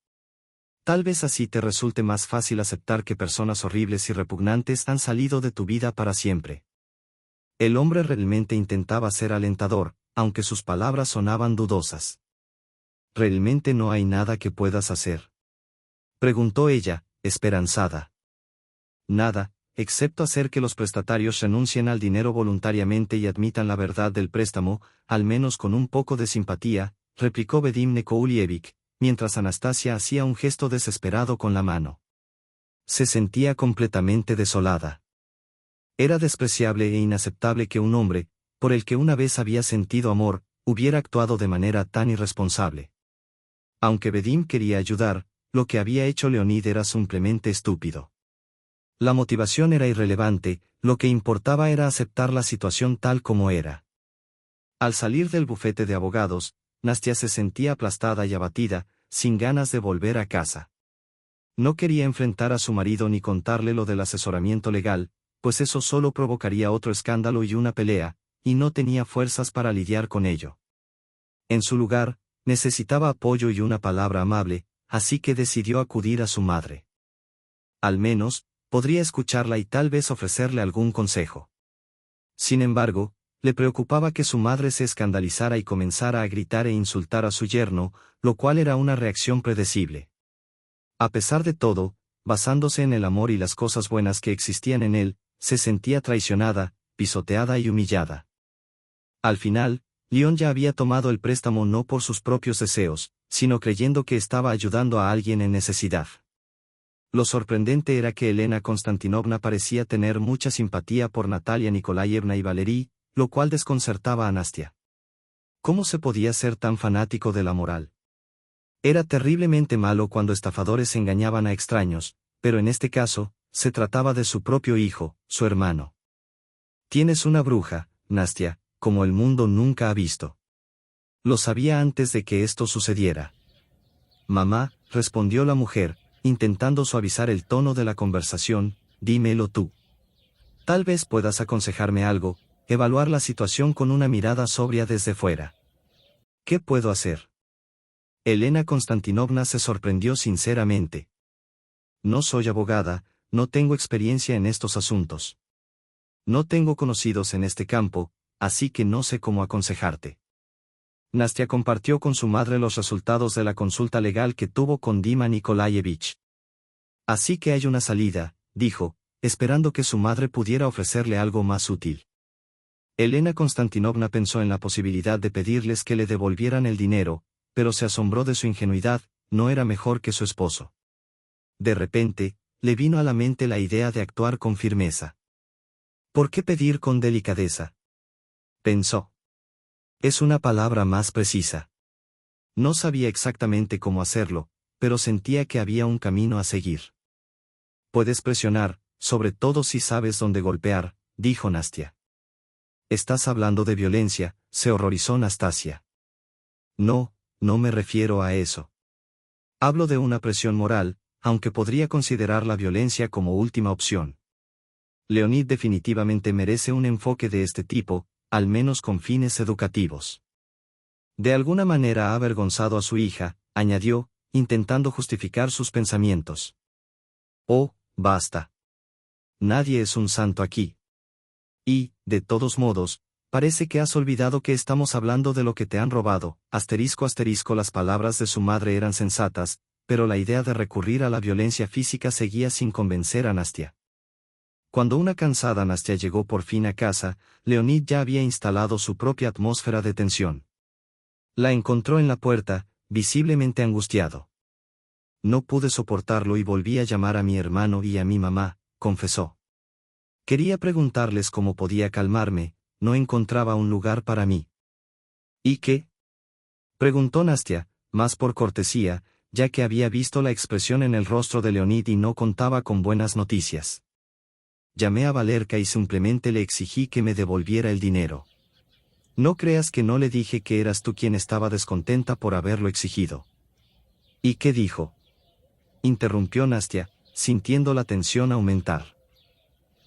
[SPEAKER 1] Tal vez así te resulte más fácil aceptar que personas horribles y repugnantes han salido de tu vida para siempre. El hombre realmente intentaba ser alentador, aunque sus palabras sonaban dudosas. ¿Realmente no hay nada que puedas hacer?, preguntó ella, esperanzada. Nada, excepto hacer que los prestatarios renuncien al dinero voluntariamente y admitan la verdad del préstamo, al menos con un poco de simpatía, replicó Vadim Nikolievich, mientras Anastasia hacía un gesto desesperado con la mano. Se sentía completamente desolada. Era despreciable e inaceptable que un hombre, por el que una vez había sentido amor, hubiera actuado de manera tan irresponsable. Aunque Vadim quería ayudar, lo que había hecho Leonid era simplemente estúpido. La motivación era irrelevante, lo que importaba era aceptar la situación tal como era. Al salir del bufete de abogados, Nastia se sentía aplastada y abatida, sin ganas de volver a casa. No quería enfrentar a su marido ni contarle lo del asesoramiento legal, pues eso solo provocaría otro escándalo y una pelea, y no tenía fuerzas para lidiar con ello. En su lugar, necesitaba apoyo y una palabra amable, así que decidió acudir a su madre. Al menos, podría escucharla y tal vez ofrecerle algún consejo. Sin embargo, le preocupaba que su madre se escandalizara y comenzara a gritar e insultar a su yerno, lo cual era una reacción predecible. A pesar de todo, basándose en el amor y las cosas buenas que existían en él, se sentía traicionada, pisoteada y humillada. Al final, Leon ya había tomado el préstamo no por sus propios deseos, sino creyendo que estaba ayudando a alguien en necesidad. Lo sorprendente era que Elena Konstantinovna parecía tener mucha simpatía por Natalia Nikolayevna y Valerie, lo cual desconcertaba a Nastia. ¿Cómo se podía ser tan fanático de la moral? Era terriblemente malo cuando estafadores engañaban a extraños, pero en este caso, se trataba de su propio hijo, su hermano. Tienes una bruja, Nastia, como el mundo nunca ha visto. Lo sabía antes de que esto sucediera. Mamá, respondió la mujer, intentando suavizar el tono de la conversación, dímelo tú. Tal vez puedas aconsejarme algo, evaluar la situación con una mirada sobria desde fuera. ¿Qué puedo hacer? Elena Konstantinovna se sorprendió sinceramente. No soy abogada, no tengo experiencia en estos asuntos. No tengo conocidos en este campo, así que no sé cómo aconsejarte. Nastia compartió con su madre los resultados de la consulta legal que tuvo con Dima Nikolayevich. Así que hay una salida, dijo, esperando que su madre pudiera ofrecerle algo más útil. Elena Konstantinovna pensó en la posibilidad de pedirles que le devolvieran el dinero, pero se asombró de su ingenuidad, no era mejor que su esposo. De repente, le vino a la mente la idea de actuar con firmeza. ¿Por qué pedir con delicadeza?, pensó. Es una palabra más precisa. No sabía exactamente cómo hacerlo, pero sentía que había un camino a seguir. Puedes presionar, sobre todo si sabes dónde golpear, dijo Nastia. Estás hablando de violencia, se horrorizó Nastasia. No, no me refiero a eso. Hablo de una presión moral, aunque podría considerar la violencia como última opción. Leonid definitivamente merece un enfoque de este tipo, al menos con fines educativos. De alguna manera ha avergonzado a su hija, añadió, intentando justificar sus pensamientos. Oh, basta. Nadie es un santo aquí. Y, de todos modos, parece que has olvidado que estamos hablando de lo que te han robado. Asterisco asterisco. Las palabras de su madre eran sensatas, pero la idea de recurrir a la violencia física seguía sin convencer a Nastia. Cuando una cansada Nastia llegó por fin a casa, Leonid ya había instalado su propia atmósfera de tensión. La encontró en la puerta, visiblemente angustiado. No pude soportarlo y volví a llamar a mi hermano y a mi mamá, confesó. Quería preguntarles cómo podía calmarme, no encontraba un lugar para mí. ¿Y qué? Preguntó Nastia, más por cortesía, ya que había visto la expresión en el rostro de Leonid y no contaba con buenas noticias. Llamé a Valerka y simplemente le exigí que me devolviera el dinero. No creas que no le dije que eras tú quien estaba descontenta por haberlo exigido. ¿Y qué dijo? Interrumpió Nastia, sintiendo la tensión aumentar.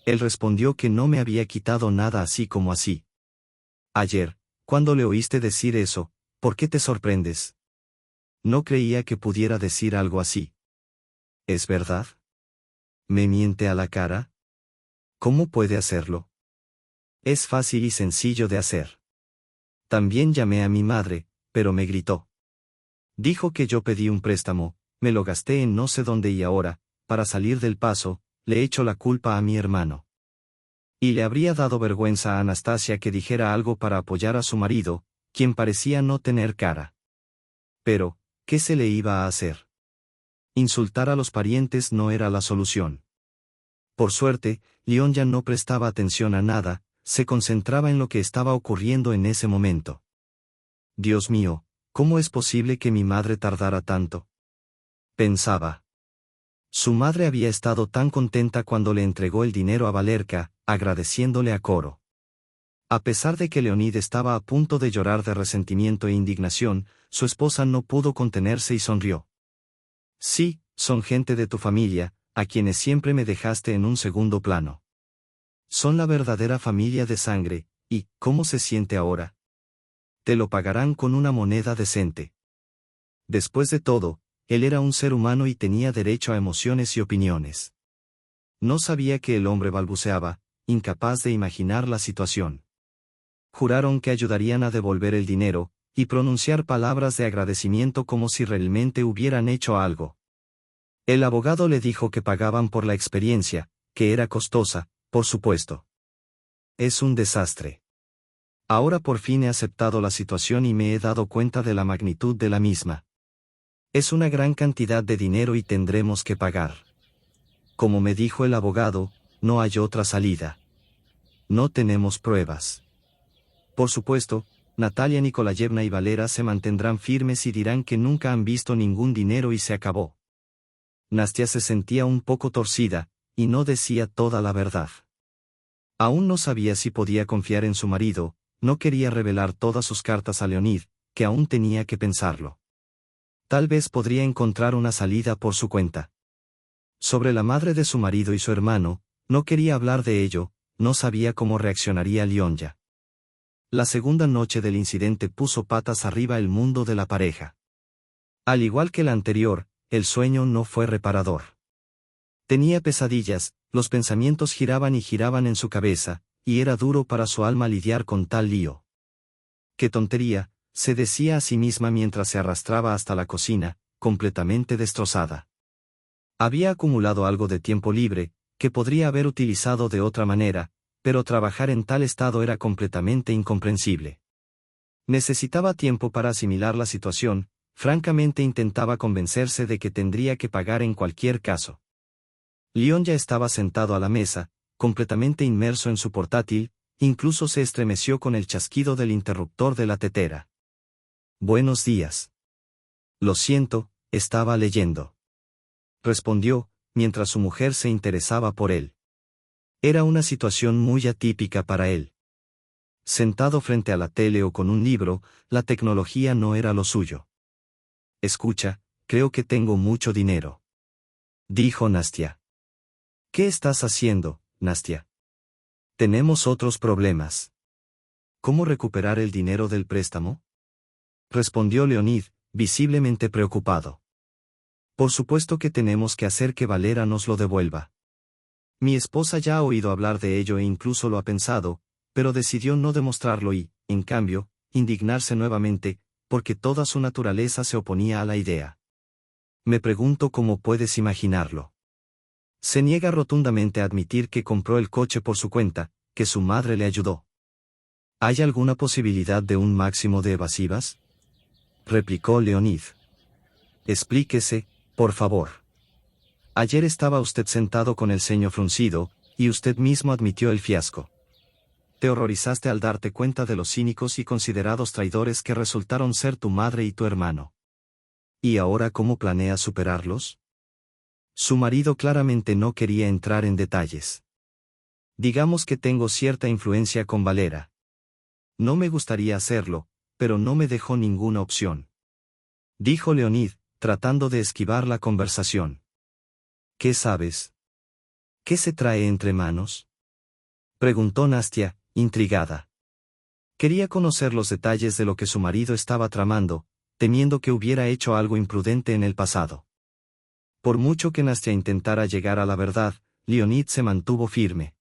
[SPEAKER 1] Él respondió que no me había quitado nada así como así. Ayer, cuando le oíste decir eso, ¿por qué te sorprendes? No creía que pudiera decir algo así. ¿Es verdad? ¿Me miente a la cara? ¿Cómo puede hacerlo? Es fácil y sencillo de hacer. También llamé a mi madre, pero me gritó. Dijo que yo pedí un préstamo, me lo gasté en no sé dónde y ahora, para salir del paso, le echo la culpa a mi hermano. Y le habría dado vergüenza a Anastasia que dijera algo para apoyar a su marido, quien parecía no tener cara. Pero, ¿qué se le iba a hacer? Insultar a los parientes no era la solución. Por suerte, Leon ya no prestaba atención a nada, se concentraba en lo que estaba ocurriendo en ese momento. Dios mío, ¿cómo es posible que mi madre tardara tanto? Pensaba. Su madre había estado tan contenta cuando le entregó el dinero a Valerka, agradeciéndole a coro. A pesar de que Leonid estaba a punto de llorar de resentimiento e indignación, su esposa no pudo contenerse y sonrió. Sí, son gente de tu familia, a quienes siempre me dejaste en un segundo plano. Son la verdadera familia de sangre, y, ¿cómo se siente ahora? Te lo pagarán con una moneda decente. Después de todo, él era un ser humano y tenía derecho a emociones y opiniones. No sabía que el hombre balbuceaba, incapaz de imaginar la situación. Juraron que ayudarían a devolver el dinero, y pronunciar palabras de agradecimiento como si realmente hubieran hecho algo. El abogado le dijo que pagaban por la experiencia, que era costosa, por supuesto. Es un desastre. Ahora por fin he aceptado la situación y me he dado cuenta de la magnitud de la misma. Es una gran cantidad de dinero y tendremos que pagar. Como me dijo el abogado, no hay otra salida. No tenemos pruebas. Por supuesto, Natalia Nikolayevna y Valera se mantendrán firmes y dirán que nunca han visto ningún dinero y se acabó. Nastia se sentía un poco torcida, y no decía toda la verdad. Aún no sabía si podía confiar en su marido, no quería revelar todas sus cartas a Leonid, que aún tenía que pensarlo. Tal vez podría encontrar una salida por su cuenta. Sobre la madre de su marido y su hermano, no quería hablar de ello, no sabía cómo reaccionaría Lyonya. La segunda noche del incidente puso patas arriba el mundo de la pareja. Al igual que la anterior, el sueño no fue reparador. Tenía pesadillas, los pensamientos giraban y giraban en su cabeza, y era duro para su alma lidiar con tal lío. ¡Qué tontería!, se decía a sí misma mientras se arrastraba hasta la cocina, completamente destrozada. Había acumulado algo de tiempo libre, que podría haber utilizado de otra manera, pero trabajar en tal estado era completamente incomprensible. Necesitaba tiempo para asimilar la situación, francamente intentaba convencerse de que tendría que pagar en cualquier caso. Leon ya estaba sentado a la mesa, completamente inmerso en su portátil, incluso se estremeció con el chasquido del interruptor de la tetera. Buenos días. Lo siento, estaba leyendo. Respondió, mientras su mujer se interesaba por él. Era una situación muy atípica para él. Sentado frente a la tele o con un libro, la tecnología no era lo suyo. Escucha, creo que tengo mucho dinero. Dijo Nastya. ¿Qué estás haciendo, Nastya? Tenemos otros problemas. ¿Cómo recuperar el dinero del préstamo? Respondió Leonid, visiblemente preocupado. Por supuesto que tenemos que hacer que Valera nos lo devuelva. Mi esposa ya ha oído hablar de ello e incluso lo ha pensado, pero decidió no demostrarlo y, en cambio, indignarse nuevamente, porque toda su naturaleza se oponía a la idea. Me pregunto cómo puedes imaginarlo. Se niega rotundamente a admitir que compró el coche por su cuenta, que su madre le ayudó. ¿Hay alguna posibilidad de un máximo de evasivas? Replicó Leonid. Explíquese, por favor. Ayer estaba usted sentado con el ceño fruncido, y usted mismo admitió el fiasco. Te horrorizaste al darte cuenta de los cínicos y considerados traidores que resultaron ser tu madre y tu hermano. ¿Y ahora cómo planeas superarlos? Su marido claramente no quería entrar en detalles. Digamos que tengo cierta influencia con Valera. No me gustaría hacerlo, pero no me dejó ninguna opción. Dijo Leonid, tratando de esquivar la conversación. ¿Qué sabes? ¿Qué se trae entre manos? Preguntó Nastya, intrigada. Quería conocer los detalles de lo que su marido estaba tramando, temiendo que hubiera hecho algo imprudente en el pasado. Por mucho que Nastya intentara llegar a la verdad, Leonid se mantuvo firme.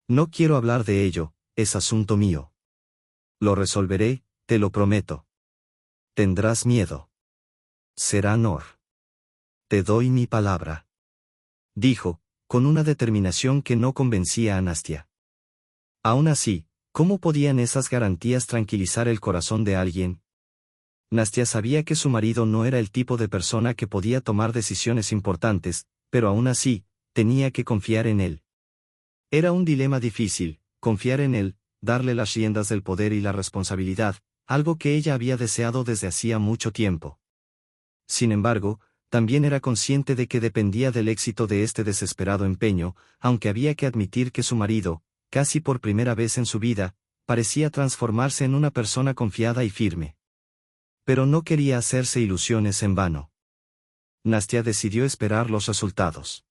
[SPEAKER 1] No quiero hablar de ello, es asunto mío. Lo resolveré, te lo prometo. Tendrás miedo. Será Nor. Te doy mi palabra. Dijo, con una determinación que no convencía a Nastya. Aún así, ¿cómo podían esas garantías tranquilizar el corazón de alguien? Nastya sabía que su marido no era el tipo de persona que podía tomar decisiones importantes, pero aún así, tenía que confiar en él. Era un dilema difícil, confiar en él, darle las riendas del poder y la responsabilidad, algo que ella había deseado desde hacía mucho tiempo. Sin embargo, también era consciente de que dependía del éxito de este desesperado empeño, aunque había que admitir que su marido, casi por primera vez en su vida, parecía transformarse en una persona confiada y firme. Pero no quería hacerse ilusiones en vano. Nastya decidió esperar los resultados.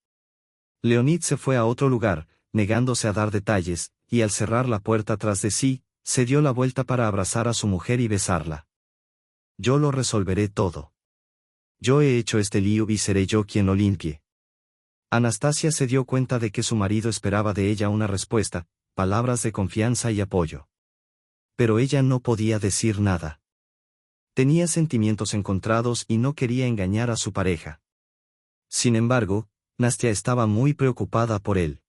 [SPEAKER 1] Leonid se fue a otro lugar, negándose a dar detalles, y al cerrar la puerta tras de sí, se dio la vuelta para abrazar a su mujer y besarla. Yo lo resolveré todo. Yo he hecho este lío y seré yo quien lo limpie. Anastasia se dio cuenta de que su marido esperaba de ella una respuesta, palabras de confianza y apoyo. Pero ella no podía decir nada. Tenía sentimientos encontrados y no quería engañar a su pareja. Sin embargo, Nastya estaba muy preocupada por él.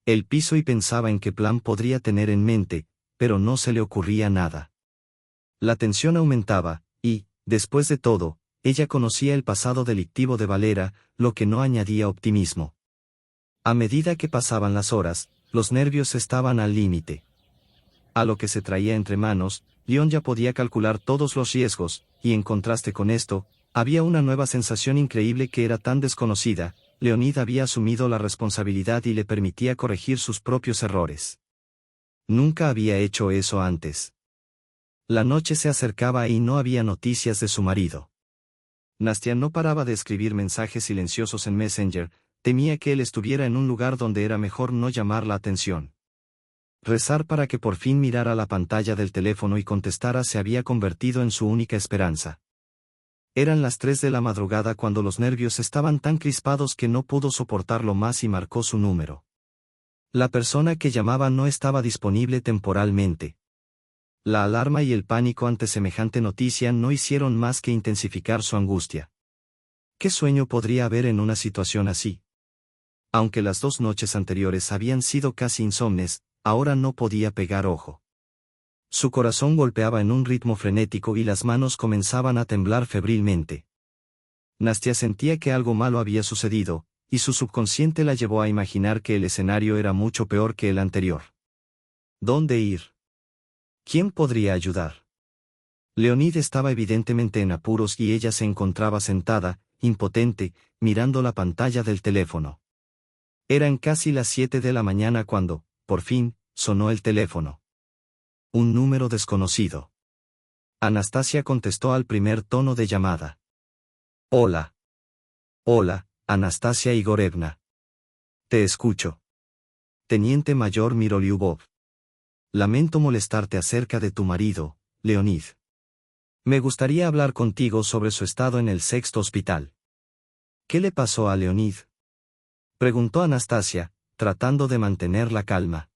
[SPEAKER 1] Él piso y pensaba en qué plan podría tener en mente, pero no se le ocurría nada. La tensión aumentaba, y, después de todo, ella conocía el pasado delictivo de Valera, lo que no añadía optimismo. A medida que pasaban las horas, los nervios estaban al límite. A lo que se traía entre manos, Leon ya podía calcular todos los riesgos, y en contraste con esto, había una nueva sensación increíble que era tan desconocida. Leonid había asumido la responsabilidad y le permitía corregir sus propios errores. Nunca había hecho eso antes. La noche se acercaba y no había noticias de su marido. Nastya no paraba de escribir mensajes silenciosos en Messenger, temía que él estuviera en un lugar donde era mejor no llamar la atención. Rezar para que por fin mirara la pantalla del teléfono y contestara se había convertido en su única esperanza. Eran las 3 de la madrugada cuando los nervios estaban tan crispados que no pudo soportarlo más y marcó su número. La persona que llamaba no estaba disponible temporalmente. La alarma y el pánico ante semejante noticia no hicieron más que intensificar su angustia. ¿Qué sueño podría haber en una situación así? Aunque las 2 noches anteriores habían sido casi insomnes, ahora no podía pegar ojo. Su corazón golpeaba en un ritmo frenético y las manos comenzaban a temblar febrilmente. Nastya sentía que algo malo había sucedido, y su subconsciente la llevó a imaginar que el escenario era mucho peor que el anterior. ¿Dónde ir? ¿Quién podría ayudar? Leonid estaba evidentemente en apuros y ella se encontraba sentada, impotente, mirando la pantalla del teléfono. Eran casi las 7 de la mañana cuando, por fin, sonó el teléfono. Un número desconocido. Anastasia contestó al primer tono de llamada. Hola. Hola, Anastasia Igorevna. Te escucho. Teniente Mayor Mirolyubov. Lamento molestarte acerca de tu marido, Leonid. Me gustaría hablar contigo sobre su estado en el sexto hospital. ¿Qué le pasó a Leonid? Preguntó Anastasia, tratando de mantener la calma.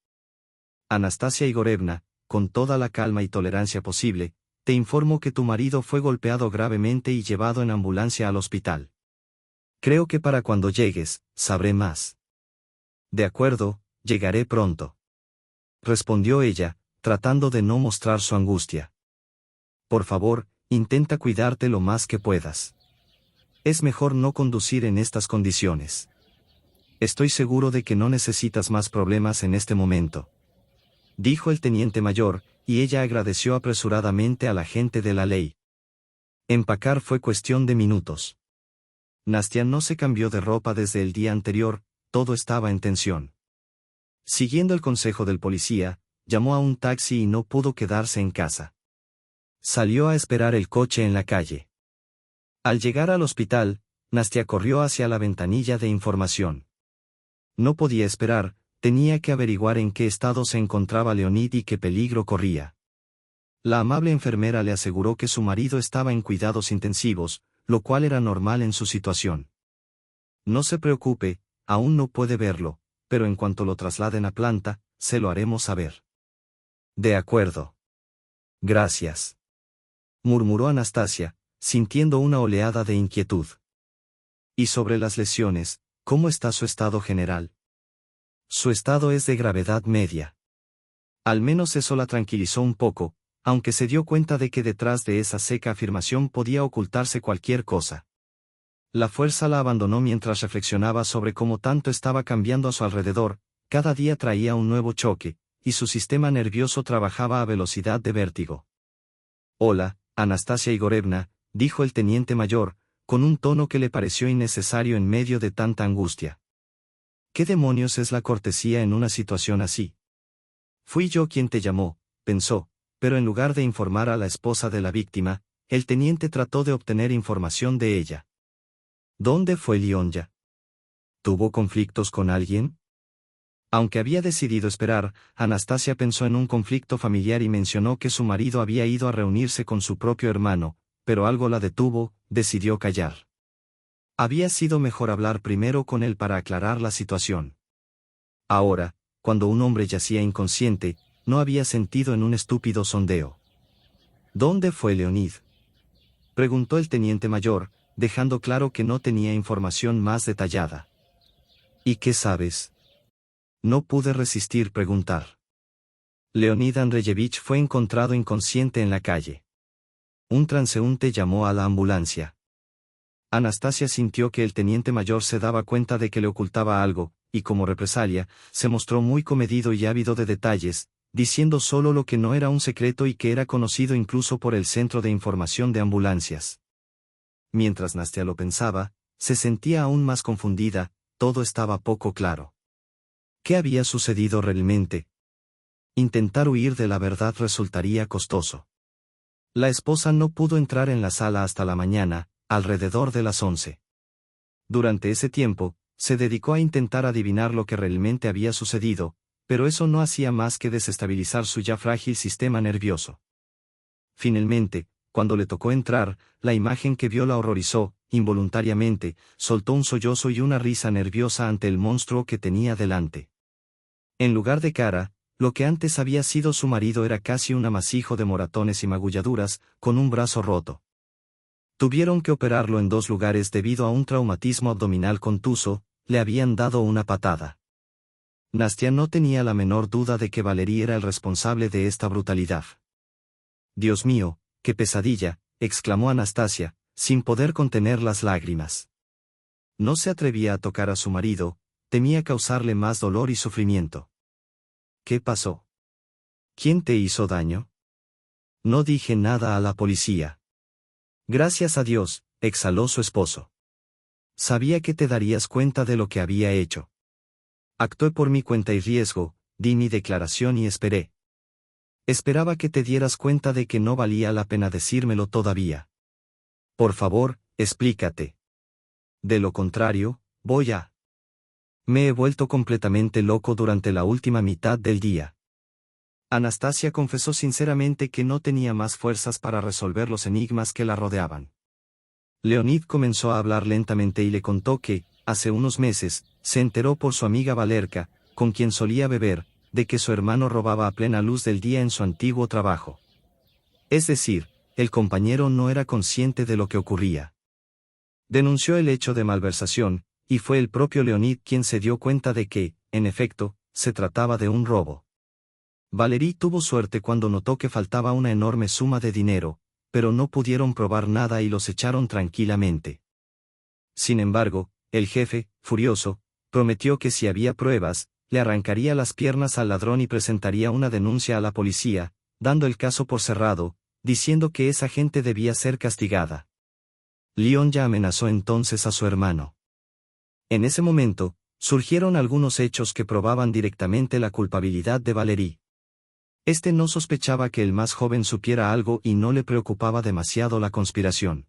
[SPEAKER 1] Anastasia Igorevna, con toda la calma y tolerancia posible, te informo que tu marido fue golpeado gravemente y llevado en ambulancia al hospital. Creo que para cuando llegues, sabré más. De acuerdo, llegaré pronto. Respondió ella, tratando de no mostrar su angustia. Por favor, intenta cuidarte lo más que puedas. Es mejor no conducir en estas condiciones. Estoy seguro de que no necesitas más problemas en este momento. Dijo el teniente mayor, y ella agradeció apresuradamente al agente de la ley. Empacar fue cuestión de minutos. Nastia no se cambió de ropa desde el día anterior, todo estaba en tensión. Siguiendo el consejo del policía, llamó a un taxi y no pudo quedarse en casa. Salió a esperar el coche en la calle. Al llegar al hospital, Nastia corrió hacia la ventanilla de información. No podía esperar, tenía que averiguar en qué estado se encontraba Leonid y qué peligro corría. La amable enfermera le aseguró que su marido estaba en cuidados intensivos, lo cual era normal en su situación. No se preocupe, aún no puede verlo, pero en cuanto lo trasladen a planta, se lo haremos saber. De acuerdo. Gracias. Murmuró Anastasia, sintiendo una oleada de inquietud. Y sobre las lesiones, ¿cómo está su estado general? Su estado es de gravedad media. Al menos eso la tranquilizó un poco, aunque se dio cuenta de que detrás de esa seca afirmación podía ocultarse cualquier cosa. La fuerza la abandonó mientras reflexionaba sobre cómo tanto estaba cambiando a su alrededor, cada día traía un nuevo choque, y su sistema nervioso trabajaba a velocidad de vértigo. Hola, Anastasia Igorevna, dijo el teniente mayor, con un tono que le pareció innecesario en medio de tanta angustia. ¿Qué demonios es la cortesía en una situación así? Fui yo quien te llamó, pensó, pero en lugar de informar a la esposa de la víctima, el teniente trató de obtener información de ella. ¿Dónde fue Lyonya? ¿Tuvo conflictos con alguien? Aunque había decidido esperar, Anastasia pensó en un conflicto familiar y mencionó que su marido había ido a reunirse con su propio hermano, pero algo la detuvo, decidió callar. Había sido mejor hablar primero con él para aclarar la situación. Ahora, cuando un hombre yacía inconsciente, no había sentido en un estúpido sondeo. ¿Dónde fue Leonid? Preguntó el teniente mayor, dejando claro que no tenía información más detallada. ¿Y qué sabes? No pude resistir preguntar. Leonid Andreyevich fue encontrado inconsciente en la calle. Un transeúnte llamó a la ambulancia. Anastasia sintió que el teniente mayor se daba cuenta de que le ocultaba algo, y como represalia, se mostró muy comedido y ávido de detalles, diciendo solo lo que no era un secreto y que era conocido incluso por el Centro de Información de Ambulancias. Mientras Nastia lo pensaba, se sentía aún más confundida, todo estaba poco claro. ¿Qué había sucedido realmente? Intentar huir de la verdad resultaría costoso. La esposa no pudo entrar en la sala hasta la mañana, alrededor de las 11. Durante ese tiempo, se dedicó a intentar adivinar lo que realmente había sucedido, pero eso no hacía más que desestabilizar su ya frágil sistema nervioso. Finalmente, cuando le tocó entrar, la imagen que vio la horrorizó, involuntariamente, soltó un sollozo y una risa nerviosa ante el monstruo que tenía delante. En lugar de cara, lo que antes había sido su marido era casi un amasijo de moratones y magulladuras, con un brazo roto. Tuvieron que operarlo en 2 lugares debido a un traumatismo abdominal contuso, le habían dado una patada. Nastia no tenía la menor duda de que Valery era el responsable de esta brutalidad. Dios mío, qué pesadilla, exclamó Anastasia, sin poder contener las lágrimas. No se atrevía a tocar a su marido, temía causarle más dolor y sufrimiento. ¿Qué pasó? ¿Quién te hizo daño? No dije nada a la policía. Gracias a Dios, exhaló su esposo. Sabía que te darías cuenta de lo que había hecho. Actué por mi cuenta y riesgo, di mi declaración y esperé. Esperaba que te dieras cuenta de que no valía la pena decírmelo todavía. Por favor, explícate. De lo contrario, voy a... Me he vuelto completamente loco durante la última mitad del día. Anastasia confesó sinceramente que no tenía más fuerzas para resolver los enigmas que la rodeaban. Leonid comenzó a hablar lentamente y le contó que, hace unos meses, se enteró por su amiga Valerka, con quien solía beber, de que su hermano robaba a plena luz del día en su antiguo trabajo. Es decir, el compañero no era consciente de lo que ocurría. Denunció el hecho de malversación, y fue el propio Leonid quien se dio cuenta de que, en efecto, se trataba de un robo. Valerie tuvo suerte cuando notó que faltaba una enorme suma de dinero, pero no pudieron probar nada y los echaron tranquilamente. Sin embargo, el jefe, furioso, prometió que si había pruebas, le arrancaría las piernas al ladrón y presentaría una denuncia a la policía, dando el caso por cerrado, diciendo que esa gente debía ser castigada. Leon ya amenazó entonces a su hermano. En ese momento, surgieron algunos hechos que probaban directamente la culpabilidad de Valerie. Este no sospechaba que el más joven supiera algo y no le preocupaba demasiado la conspiración.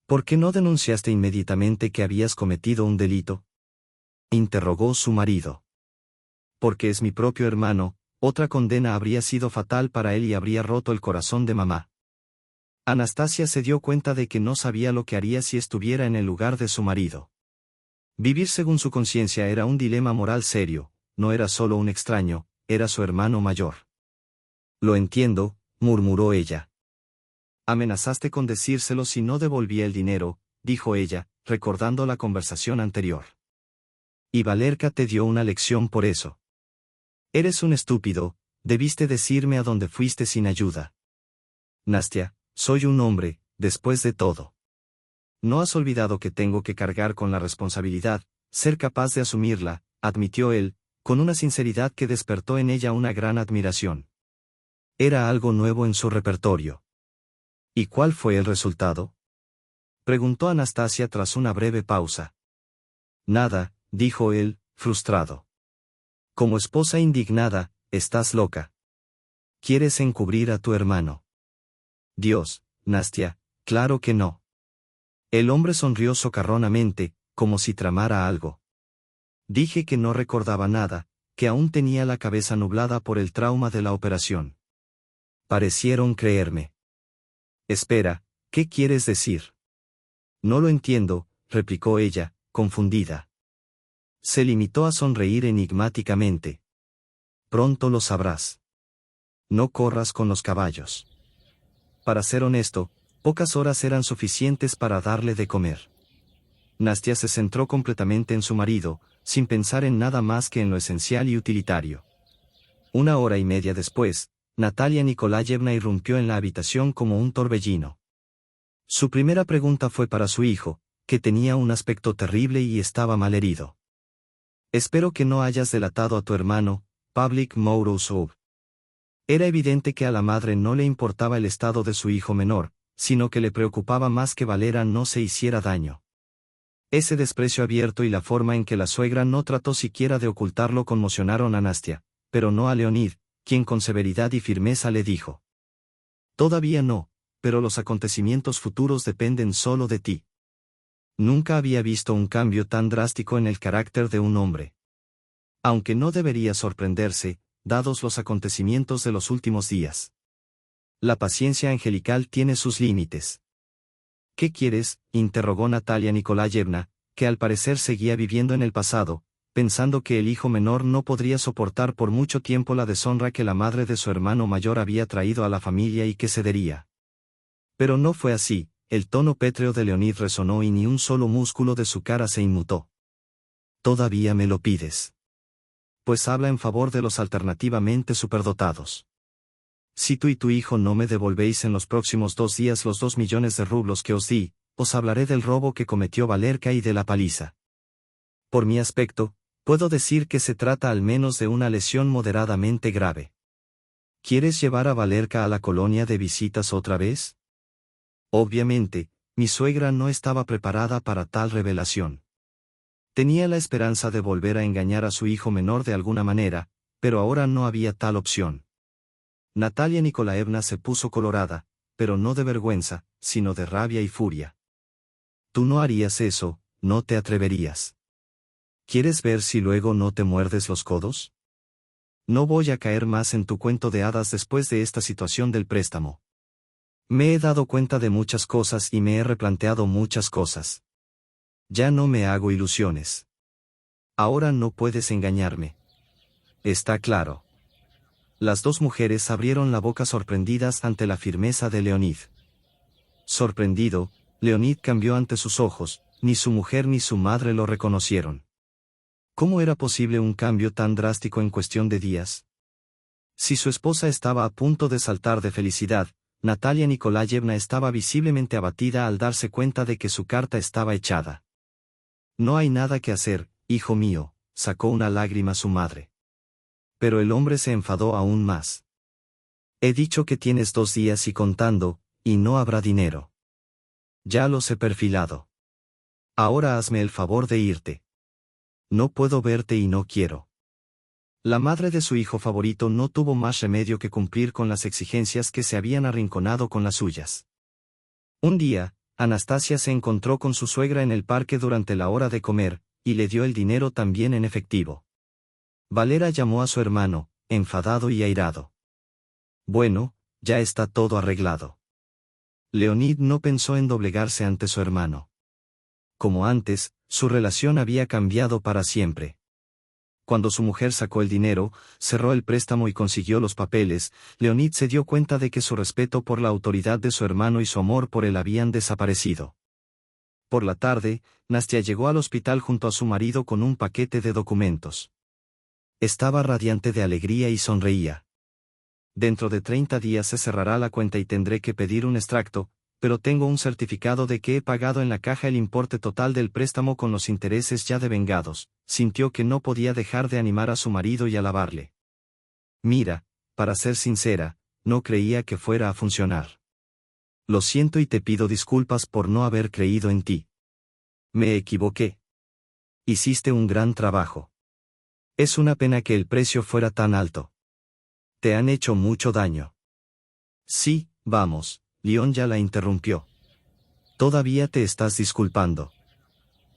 [SPEAKER 1] ¿Por qué no denunciaste inmediatamente que habías cometido un delito?, interrogó su marido. Porque es mi propio hermano, otra condena habría sido fatal para él y habría roto el corazón de mamá. Anastasia se dio cuenta de que no sabía lo que haría si estuviera en el lugar de su marido. Vivir según su conciencia era un dilema moral serio, no era solo un extraño, era su hermano mayor. Lo entiendo, murmuró ella. Amenazaste con decírselo si no devolvía el dinero, dijo ella, recordando la conversación anterior. Y Valerka te dio una lección por eso. Eres un estúpido, debiste decirme a dónde fuiste sin ayuda. Nastia, soy un hombre, después de todo. No has olvidado que tengo que cargar con la responsabilidad, ser capaz de asumirla, admitió él, con una sinceridad que despertó en ella una gran admiración. Era algo nuevo en su repertorio. ¿Y cuál fue el resultado?, preguntó Anastasia tras una breve pausa. Nada, dijo él, frustrado. Como esposa indignada, estás loca. ¿Quieres encubrir a tu hermano? Dios, Nastia, claro que no. El hombre sonrió socarronamente, como si tramara algo. Dije que no recordaba nada, que aún tenía la cabeza nublada por el trauma de la operación. Parecieron creerme. Espera, ¿qué quieres decir? No lo entiendo, replicó ella, confundida. Se limitó a sonreír enigmáticamente. Pronto lo sabrás. No corras con los caballos. Para ser honesto, pocas horas eran suficientes para darle de comer. Nastia se centró completamente en su marido, sin pensar en nada más que en lo esencial y utilitario. 1 hora y media después, Natalia Nikolayevna irrumpió en la habitación como un torbellino. Su primera pregunta fue para su hijo, que tenía un aspecto terrible y estaba malherido. Espero que no hayas delatado a tu hermano, Pavlik Morozov. Era evidente que a la madre no le importaba el estado de su hijo menor, sino que le preocupaba más que Valera no se hiciera daño. Ese desprecio abierto y la forma en que la suegra no trató siquiera de ocultarlo conmocionaron a Nastia, pero no a Leonid, quien con severidad y firmeza le dijo: Todavía no, pero los acontecimientos futuros dependen solo de ti. Nunca había visto un cambio tan drástico en el carácter de un hombre. Aunque no debería sorprenderse, dados los acontecimientos de los últimos días. La paciencia angelical tiene sus límites. ¿Qué quieres?, interrogó Natalia Nikolayevna, que al parecer seguía viviendo en el pasado, pensando que el hijo menor no podría soportar por mucho tiempo la deshonra que la madre de su hermano mayor había traído a la familia y que cedería. Pero no fue así, el tono pétreo de Leonid resonó y ni un solo músculo de su cara se inmutó. ¿Todavía me lo pides? Pues habla en favor de los alternativamente superdotados. Si tú y tu hijo no me devolvéis en los próximos 2 días los 2 millones de rublos que os di, os hablaré del robo que cometió Valerka y de la paliza. Por mi aspecto, puedo decir que se trata al menos de una lesión moderadamente grave. ¿Quieres llevar a Valerka a la colonia de visitas otra vez? Obviamente, mi suegra no estaba preparada para tal revelación. Tenía la esperanza de volver a engañar a su hijo menor de alguna manera, pero ahora no había tal opción. Natalia Nikolaevna se puso colorada, pero no de vergüenza, sino de rabia y furia. Tú no harías eso, no te atreverías. ¿Quieres ver si luego no te muerdes los codos? No voy a caer más en tu cuento de hadas después de esta situación del préstamo. Me he dado cuenta de muchas cosas y me he replanteado muchas cosas. Ya no me hago ilusiones. Ahora no puedes engañarme. Está claro. Las dos mujeres abrieron la boca sorprendidas ante la firmeza de Leonid. Sorprendido, Leonid cambió ante sus ojos, ni su mujer ni su madre lo reconocieron. ¿Cómo era posible un cambio tan drástico en cuestión de días? Si su esposa estaba a punto de saltar de felicidad, Natalia Nikolayevna estaba visiblemente abatida al darse cuenta de que su carta estaba echada. No hay nada que hacer, hijo mío, sacó una lágrima su madre. Pero el hombre se enfadó aún más. He dicho que tienes 2 días y contando, y no habrá dinero. Ya los he perfilado. Ahora hazme el favor de irte. No puedo verte y no quiero. La madre de su hijo favorito no tuvo más remedio que cumplir con las exigencias que se habían arrinconado con las suyas. Un día, Anastasia se encontró con su suegra en el parque durante la hora de comer, y le dio el dinero también en efectivo. Valera llamó a su hermano, enfadado y airado. Bueno, ya está todo arreglado. Leonid no pensó en doblegarse ante su hermano. Como antes, su relación había cambiado para siempre. Cuando su mujer sacó el dinero, cerró el préstamo y consiguió los papeles, Leonid se dio cuenta de que su respeto por la autoridad de su hermano y su amor por él habían desaparecido. Por la tarde, Nastia llegó al hospital junto a su marido con un paquete de documentos. Estaba radiante de alegría y sonreía. Dentro de 30 días se cerrará la cuenta y tendré que pedir un extracto, pero tengo un certificado de que he pagado en la caja el importe total del préstamo con los intereses ya devengados. Sintió que no podía dejar de animar a su marido y alabarle. Mira, para ser sincera, no creía que fuera a funcionar. Lo siento y te pido disculpas por no haber creído en ti. Me equivoqué. Hiciste un gran trabajo. Es una pena que el precio fuera tan alto. Te han hecho mucho daño. Sí, vamos. León ya la interrumpió. Todavía te estás disculpando.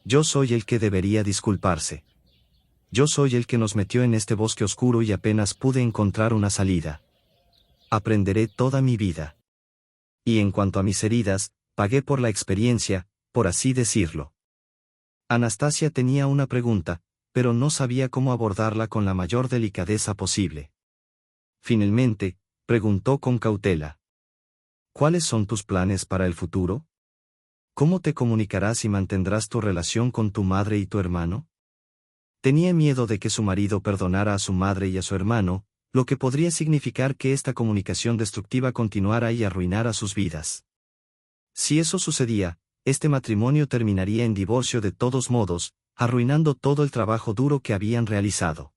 [SPEAKER 1] Yo soy el que debería disculparse. Yo soy el que nos metió en este bosque oscuro y apenas pude encontrar una salida. Aprenderé toda mi vida. Y en cuanto a mis heridas, pagué por la experiencia, por así decirlo. Anastasia tenía una pregunta, pero no sabía cómo abordarla con la mayor delicadeza posible. Finalmente, preguntó con cautela. ¿Cuáles son tus planes para el futuro? ¿Cómo te comunicarás y mantendrás tu relación con tu madre y tu hermano? Tenía miedo de que su marido perdonara a su madre y a su hermano, lo que podría significar que esta comunicación destructiva continuara y arruinara sus vidas. Si eso sucedía, este matrimonio terminaría en divorcio de todos modos, arruinando todo el trabajo duro que habían realizado.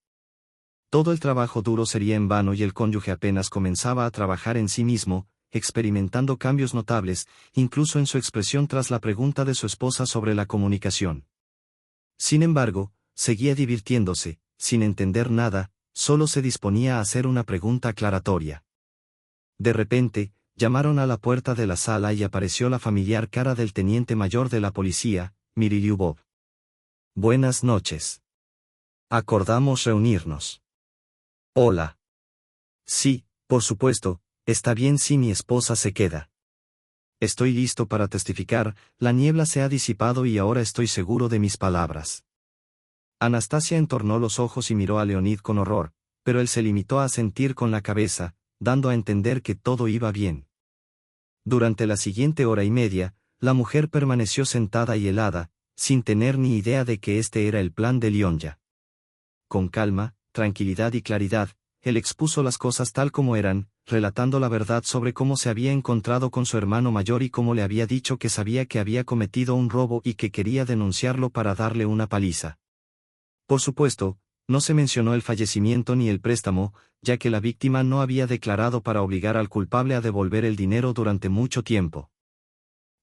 [SPEAKER 1] Todo el trabajo duro sería en vano y el cónyuge apenas comenzaba a trabajar en sí mismo, experimentando cambios notables, incluso en su expresión tras la pregunta de su esposa sobre la comunicación. Sin embargo, seguía divirtiéndose, sin entender nada, solo se disponía a hacer una pregunta aclaratoria. De repente, llamaron a la puerta de la sala y apareció la familiar cara del teniente mayor de la policía, Mirilyubov. Buenas noches. Acordamos reunirnos. Hola. Sí, por supuesto. Está bien si mi esposa se queda. Estoy listo para testificar, la niebla se ha disipado y ahora estoy seguro de mis palabras. Anastasia entornó los ojos y miró a Leonid con horror, pero él se limitó a asentir con la cabeza, dando a entender que todo iba bien. Durante la siguiente hora y media, la mujer permaneció sentada y helada, sin tener ni idea de que este era el plan de Lyonya. Con calma, tranquilidad y claridad, él expuso las cosas tal como eran, relatando la verdad sobre cómo se había encontrado con su hermano mayor y cómo le había dicho que sabía que había cometido un robo y que quería denunciarlo para darle una paliza. Por supuesto, no se mencionó el fallecimiento ni el préstamo, ya que la víctima no había declarado para obligar al culpable a devolver el dinero durante mucho tiempo.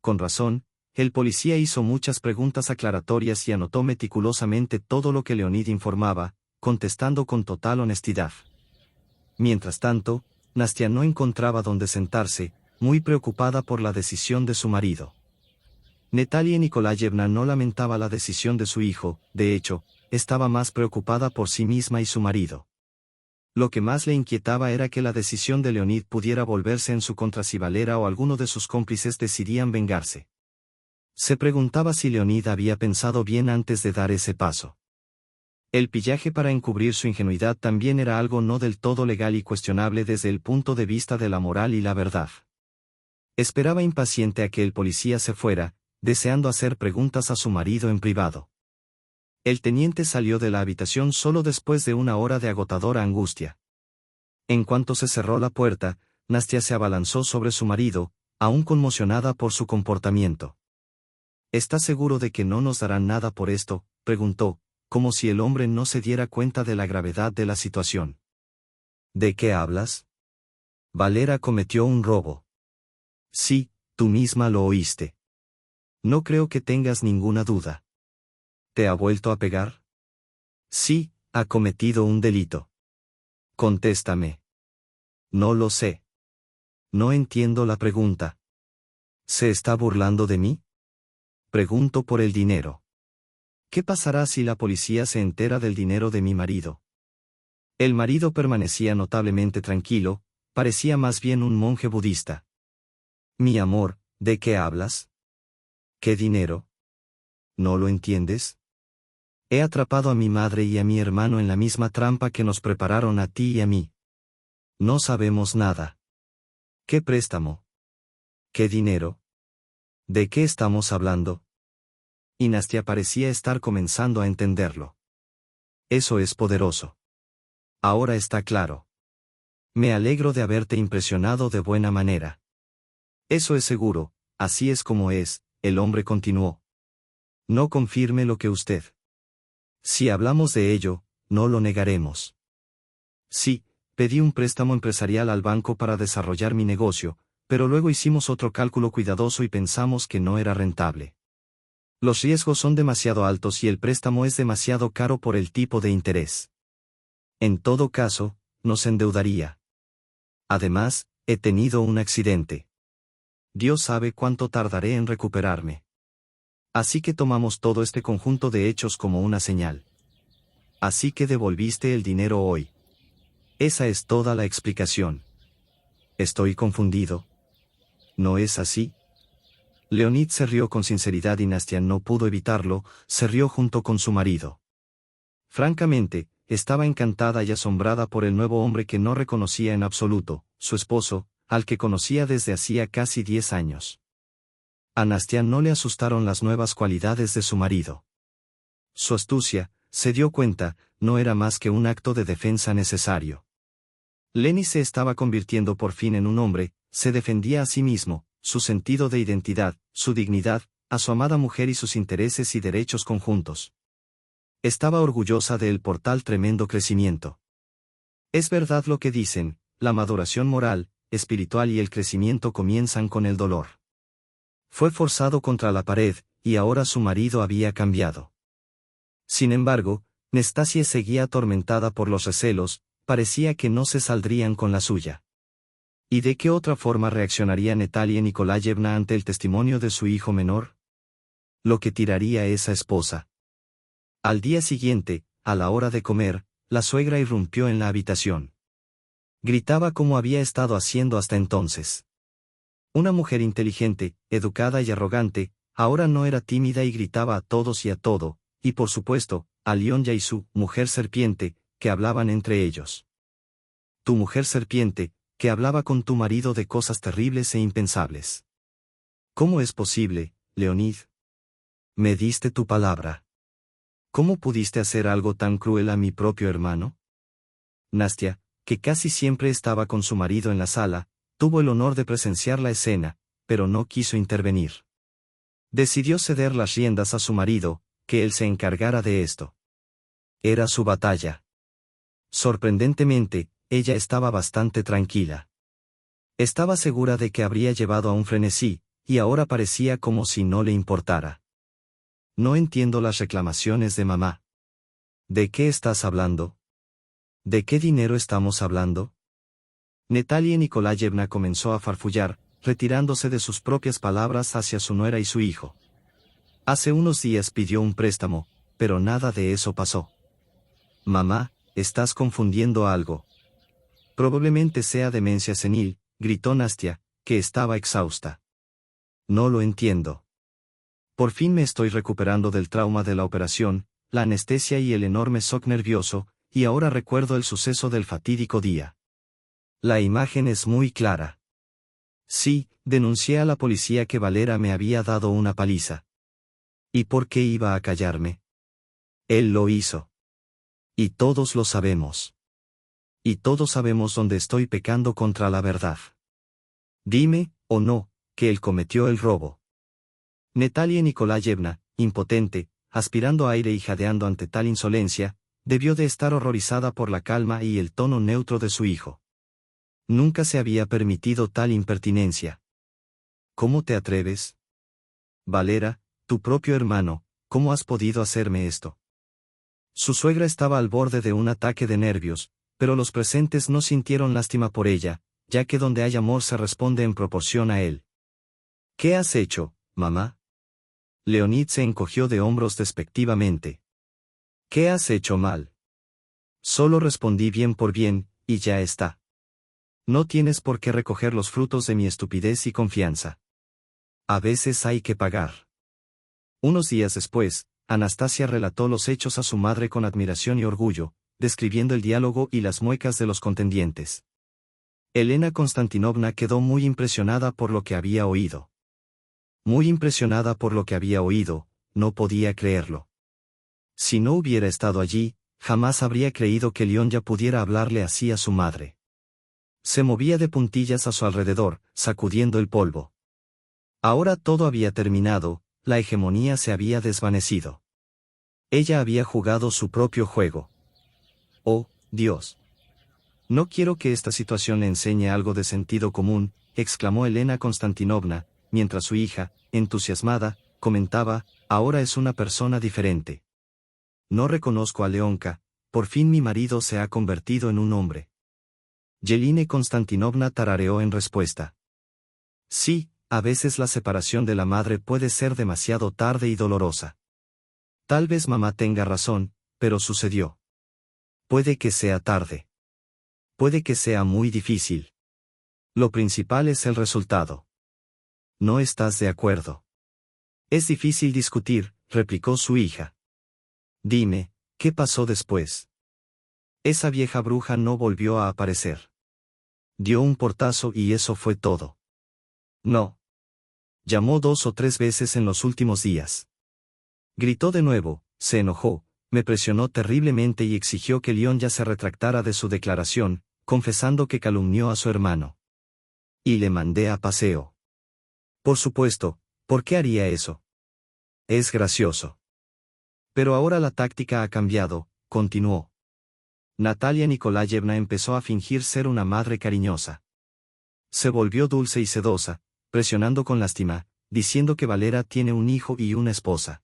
[SPEAKER 1] Con razón, el policía hizo muchas preguntas aclaratorias y anotó meticulosamente todo lo que Leonid informaba, contestando con total honestidad. Mientras tanto, Nastia no encontraba dónde sentarse, muy preocupada por la decisión de su marido. Natalia Nikolayevna no lamentaba la decisión de su hijo, de hecho, estaba más preocupada por sí misma y su marido. Lo que más le inquietaba era que la decisión de Leonid pudiera volverse en su contra si Valera o alguno de sus cómplices decidían vengarse. Se preguntaba si Leonid había pensado bien antes de dar ese paso. El pillaje para encubrir su ingenuidad también era algo no del todo legal y cuestionable desde el punto de vista de la moral y la verdad. Esperaba impaciente a que el policía se fuera, deseando hacer preguntas a su marido en privado. El teniente salió de la habitación solo después de una hora de agotadora angustia. En cuanto se cerró la puerta, Nastia se abalanzó sobre su marido, aún conmocionada por su comportamiento. ¿Estás seguro de que no nos darán nada por esto?, preguntó, como si el hombre no se diera cuenta de la gravedad de la situación. ¿De qué hablas? Valera cometió un robo. Sí, tú misma lo oíste. No creo que tengas ninguna duda. ¿Te ha vuelto a pegar? Sí, ha cometido un delito. Contéstame. No lo sé. No entiendo la pregunta. ¿Se está burlando de mí? Pregunto por el dinero. ¿Qué pasará si la policía se entera del dinero de mi marido? El marido permanecía notablemente tranquilo, parecía más bien un monje budista. Mi amor, ¿de qué hablas? ¿Qué dinero? ¿No lo entiendes? He atrapado a mi madre y a mi hermano en la misma trampa que nos prepararon a ti y a mí. No sabemos nada. ¿Qué préstamo? ¿Qué dinero? ¿De qué estamos hablando? Y Nastia parecía estar comenzando a entenderlo. Eso es poderoso. Ahora está claro. Me alegro de haberte impresionado de buena manera. Eso es seguro, así es como es, el hombre continuó. No confirme lo que usted. Si hablamos de ello, no lo negaremos. Sí, pedí un préstamo empresarial al banco para desarrollar mi negocio, pero luego hicimos otro cálculo cuidadoso y pensamos que no era rentable. Los riesgos son demasiado altos y el préstamo es demasiado caro por el tipo de interés. En todo caso, nos endeudaría. Además, he tenido un accidente. Dios sabe cuánto tardaré en recuperarme. Así que tomamos todo este conjunto de hechos como una señal. Así que devolviste el dinero hoy. Esa es toda la explicación. ¿Estoy confundido? ¿No es así? Leonid se rió con sinceridad y Nastia no pudo evitarlo, se rió junto con su marido. Francamente, estaba encantada y asombrada por el nuevo hombre que no reconocía en absoluto, su esposo, al que conocía desde hacía casi 10 años. A Nastia no le asustaron las nuevas cualidades de su marido. Su astucia, se dio cuenta, no era más que un acto de defensa necesario. Lenny se estaba convirtiendo por fin en un hombre, se defendía a sí mismo, su sentido de identidad, su dignidad, a su amada mujer y sus intereses y derechos conjuntos. Estaba orgullosa de él por tal tremendo crecimiento. Es verdad lo que dicen, la maduración moral, espiritual y el crecimiento comienzan con el dolor. Fue forzado contra la pared, y ahora su marido había cambiado. Sin embargo, Nastasia seguía atormentada por los recelos, parecía que no se saldrían con la suya. ¿Y de qué otra forma reaccionaría Natalia Nikolayevna ante el testimonio de su hijo menor? Lo que tiraría esa esposa. Al día siguiente, a la hora de comer, la suegra irrumpió en la habitación. Gritaba como había estado haciendo hasta entonces. Una mujer inteligente, educada y arrogante, ahora no era tímida y gritaba a todos y a todo, y por supuesto, a Lyonya y su mujer serpiente, que hablaban entre ellos. Tu mujer serpiente, que hablaba con tu marido de cosas terribles e impensables. ¿Cómo es posible, Leonid? Me diste tu palabra. ¿Cómo pudiste hacer algo tan cruel a mi propio hermano? Nastia, que casi siempre estaba con su marido en la sala, tuvo el honor de presenciar la escena, pero no quiso intervenir. Decidió ceder las riendas a su marido, que él se encargara de esto. Era su batalla. Sorprendentemente, ella estaba bastante tranquila. Estaba segura de que habría llevado a un frenesí, y ahora parecía como si no le importara. No entiendo las reclamaciones de mamá. ¿De qué estás hablando? ¿De qué dinero estamos hablando? Natalia Nikolayevna comenzó a farfullar, retirándose de sus propias palabras hacia su nuera y su hijo. Hace unos días pidió un préstamo, pero nada de eso pasó. Mamá, estás confundiendo algo. Probablemente sea demencia senil, gritó Nastia, que estaba exhausta. No lo entiendo. Por fin me estoy recuperando del trauma de la operación, la anestesia y el enorme shock nervioso, y ahora recuerdo el suceso del fatídico día. La imagen es muy clara. Sí, denuncié a la policía que Valera me había dado una paliza. ¿Y por qué iba a callarme? Él lo hizo. Y todos lo sabemos. Y todos sabemos dónde estoy pecando contra la verdad. Dime, o no, que él cometió el robo. Natalia Nikolayevna, impotente, aspirando aire y jadeando ante tal insolencia, debió de estar horrorizada por la calma y el tono neutro de su hijo. Nunca se había permitido tal impertinencia. ¿Cómo te atreves? Valera, tu propio hermano, ¿cómo has podido hacerme esto? Su suegra estaba al borde de un ataque de nervios, pero los presentes no sintieron lástima por ella, ya que donde hay amor se responde en proporción a él. ¿Qué has hecho, mamá? Leonid se encogió de hombros despectivamente. ¿Qué has hecho mal? Solo respondí bien por bien, y ya está. No tienes por qué recoger los frutos de mi estupidez y confianza. A veces hay que pagar. Unos días después, Anastasia relató los hechos a su madre con admiración y orgullo, describiendo el diálogo y las muecas de los contendientes. Elena Konstantinovna quedó muy impresionada por lo que había oído. Muy impresionada por lo que había oído, no podía creerlo. Si no hubiera estado allí, jamás habría creído que Lyonya pudiera hablarle así a su madre. Se movía de puntillas a su alrededor, sacudiendo el polvo. Ahora todo había terminado, la hegemonía se había desvanecido. Ella había jugado su propio juego. Oh, Dios. No quiero que esta situación le enseñe algo de sentido común, exclamó Elena Konstantinovna, mientras su hija, entusiasmada, comentaba, ahora es una persona diferente. No reconozco a Leonka, por fin mi marido se ha convertido en un hombre. Yeline Konstantinovna tarareó en respuesta. Sí, a veces la separación de la madre puede ser demasiado tarde y dolorosa. Tal vez mamá tenga razón, pero sucedió. Puede que sea tarde. Puede que sea muy difícil. Lo principal es el resultado. ¿No estás de acuerdo? Es difícil discutir, replicó su hija. Dime, ¿qué pasó después? Esa vieja bruja no volvió a aparecer. Dio un portazo y eso fue todo. No. Llamó 2 o 3 veces en los últimos días. Gritó de nuevo, se enojó, me presionó terriblemente y exigió que Lyonya se retractara de su declaración, confesando que calumnió a su hermano. Y le mandé a paseo. Por supuesto, ¿por qué haría eso? Es gracioso. Pero ahora la táctica ha cambiado, continuó. Natalia Nikolayevna empezó a fingir ser una madre cariñosa. Se volvió dulce y sedosa, presionando con lástima, diciendo que Valera tiene un hijo y una esposa.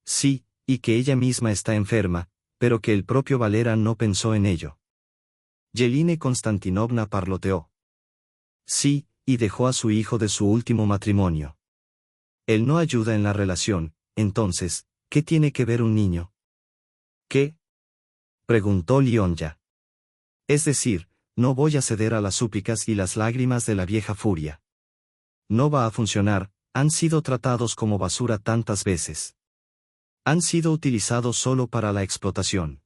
[SPEAKER 1] Sí, y que ella misma está enferma, pero que el propio Valera no pensó en ello. Yeline Konstantinovna parloteó. Sí, y dejó a su hijo de su último matrimonio. Él no ayuda en la relación, entonces, ¿qué tiene que ver un niño? ¿Qué? Preguntó Lyonya. Es decir, no voy a ceder a las súplicas y las lágrimas de la vieja furia. No va a funcionar, han sido tratados como basura tantas veces. Han sido utilizados solo para la explotación.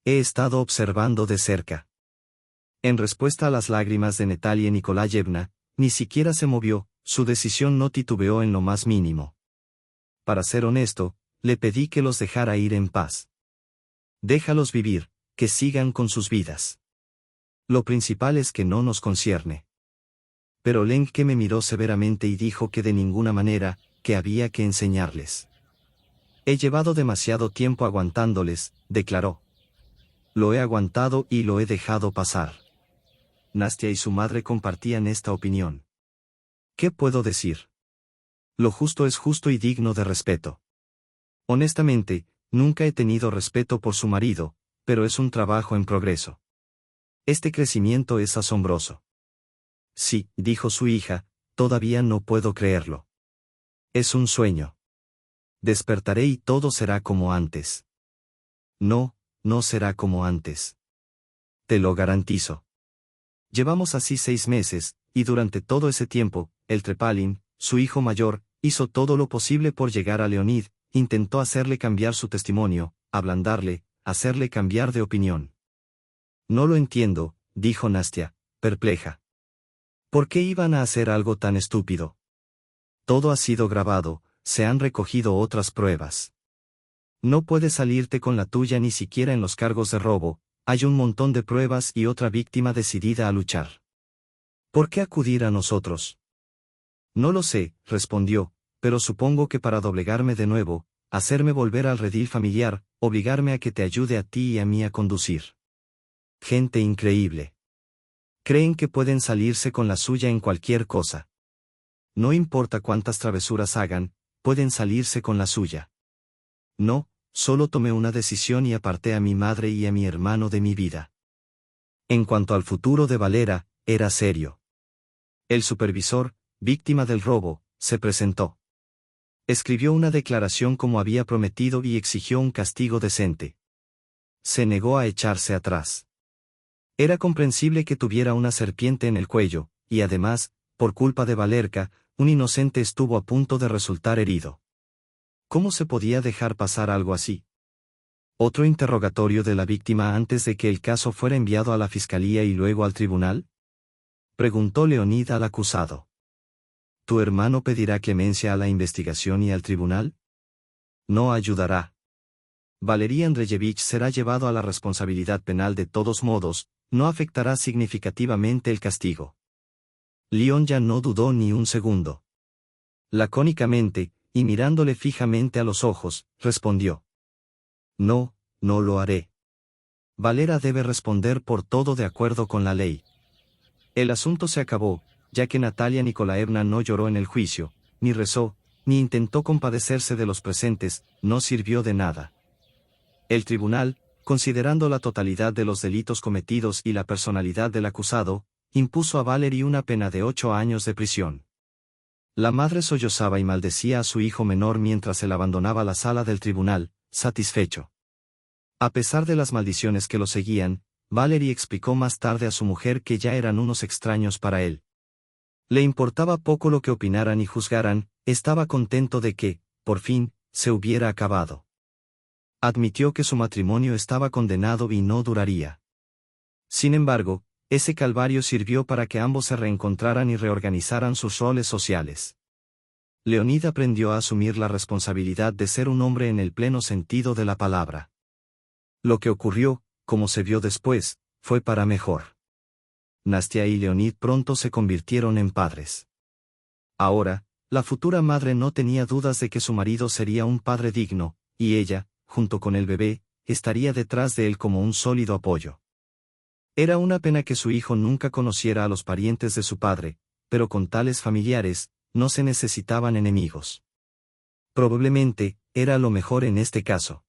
[SPEAKER 1] He estado observando de cerca. En respuesta a las lágrimas de Natalia Nikolayevna, ni siquiera se movió, su decisión no titubeó en lo más mínimo. Para ser honesto, le pedí que los dejara ir en paz. Déjalos vivir, que sigan con sus vidas. Lo principal es que no nos concierne. Pero Lenke me miró severamente y dijo que de ninguna manera, que había que enseñarles. He llevado demasiado tiempo aguantándoles, declaró. Lo he aguantado y lo he dejado pasar. Nastia y su madre compartían esta opinión. ¿Qué puedo decir? Lo justo es justo y digno de respeto. Honestamente, nunca he tenido respeto por su marido, pero es un trabajo en progreso. Este crecimiento es asombroso. Sí, dijo su hija, todavía no puedo creerlo. Es un sueño. Despertaré y todo será como antes. No, no será como antes. Te lo garantizo. Llevamos así 6 meses, y durante todo ese tiempo, el Trepalin, su hijo mayor, hizo todo lo posible por llegar a Leonid, intentó hacerle cambiar su testimonio, ablandarle, hacerle cambiar de opinión. No lo entiendo, dijo Nastia, perpleja. ¿Por qué iban a hacer algo tan estúpido? Todo ha sido grabado, se han recogido otras pruebas. No puedes salirte con la tuya ni siquiera en los cargos de robo, hay un montón de pruebas y otra víctima decidida a luchar. ¿Por qué acudir a nosotros? No lo sé, respondió, pero supongo que para doblegarme de nuevo, hacerme volver al redil familiar, obligarme a que te ayude a ti y a mí a conducir. Gente increíble. Creen que pueden salirse con la suya en cualquier cosa. No importa cuántas travesuras hagan, pueden salirse con la suya. No, solo tomé una decisión y aparté a mi madre y a mi hermano de mi vida. En cuanto al futuro de Valera, era serio. El supervisor, víctima del robo, se presentó. Escribió una declaración como había prometido y exigió un castigo decente. Se negó a echarse atrás. Era comprensible que tuviera una serpiente en el cuello, y además, por culpa de Valerka, un inocente estuvo a punto de resultar herido. ¿Cómo se podía dejar pasar algo así? ¿Otro interrogatorio de la víctima antes de que el caso fuera enviado a la fiscalía y luego al tribunal? Preguntó Leonid al acusado. ¿Tu hermano pedirá clemencia a la investigación y al tribunal? No ayudará. Valery Andreyevich será llevado a la responsabilidad penal de todos modos, no afectará significativamente el castigo. Leon ya no dudó ni un segundo. Lacónicamente, y mirándole fijamente a los ojos, respondió. No, no lo haré. Valera debe responder por todo de acuerdo con la ley. El asunto se acabó, ya que Natalia Nikolaevna no lloró en el juicio, ni rezó, ni intentó compadecerse de los presentes, no sirvió de nada. El tribunal, considerando la totalidad de los delitos cometidos y la personalidad del acusado, impuso a Valery una pena de 8 años de prisión. La madre sollozaba y maldecía a su hijo menor mientras él abandonaba la sala del tribunal, satisfecho. A pesar de las maldiciones que lo seguían, Valery explicó más tarde a su mujer que ya eran unos extraños para él. Le importaba poco lo que opinaran y juzgaran, estaba contento de que, por fin, se hubiera acabado. Admitió que su matrimonio estaba condenado y no duraría. Sin embargo, ese calvario sirvió para que ambos se reencontraran y reorganizaran sus roles sociales. Leonid aprendió a asumir la responsabilidad de ser un hombre en el pleno sentido de la palabra. Lo que ocurrió, como se vio después, fue para mejor. Nastia y Leonid pronto se convirtieron en padres. Ahora, la futura madre no tenía dudas de que su marido sería un padre digno, y ella, junto con el bebé, estaría detrás de él como un sólido apoyo. Era una pena que su hijo nunca conociera a los parientes de su padre, pero con tales familiares, no se necesitaban enemigos. Probablemente, era lo mejor en este caso.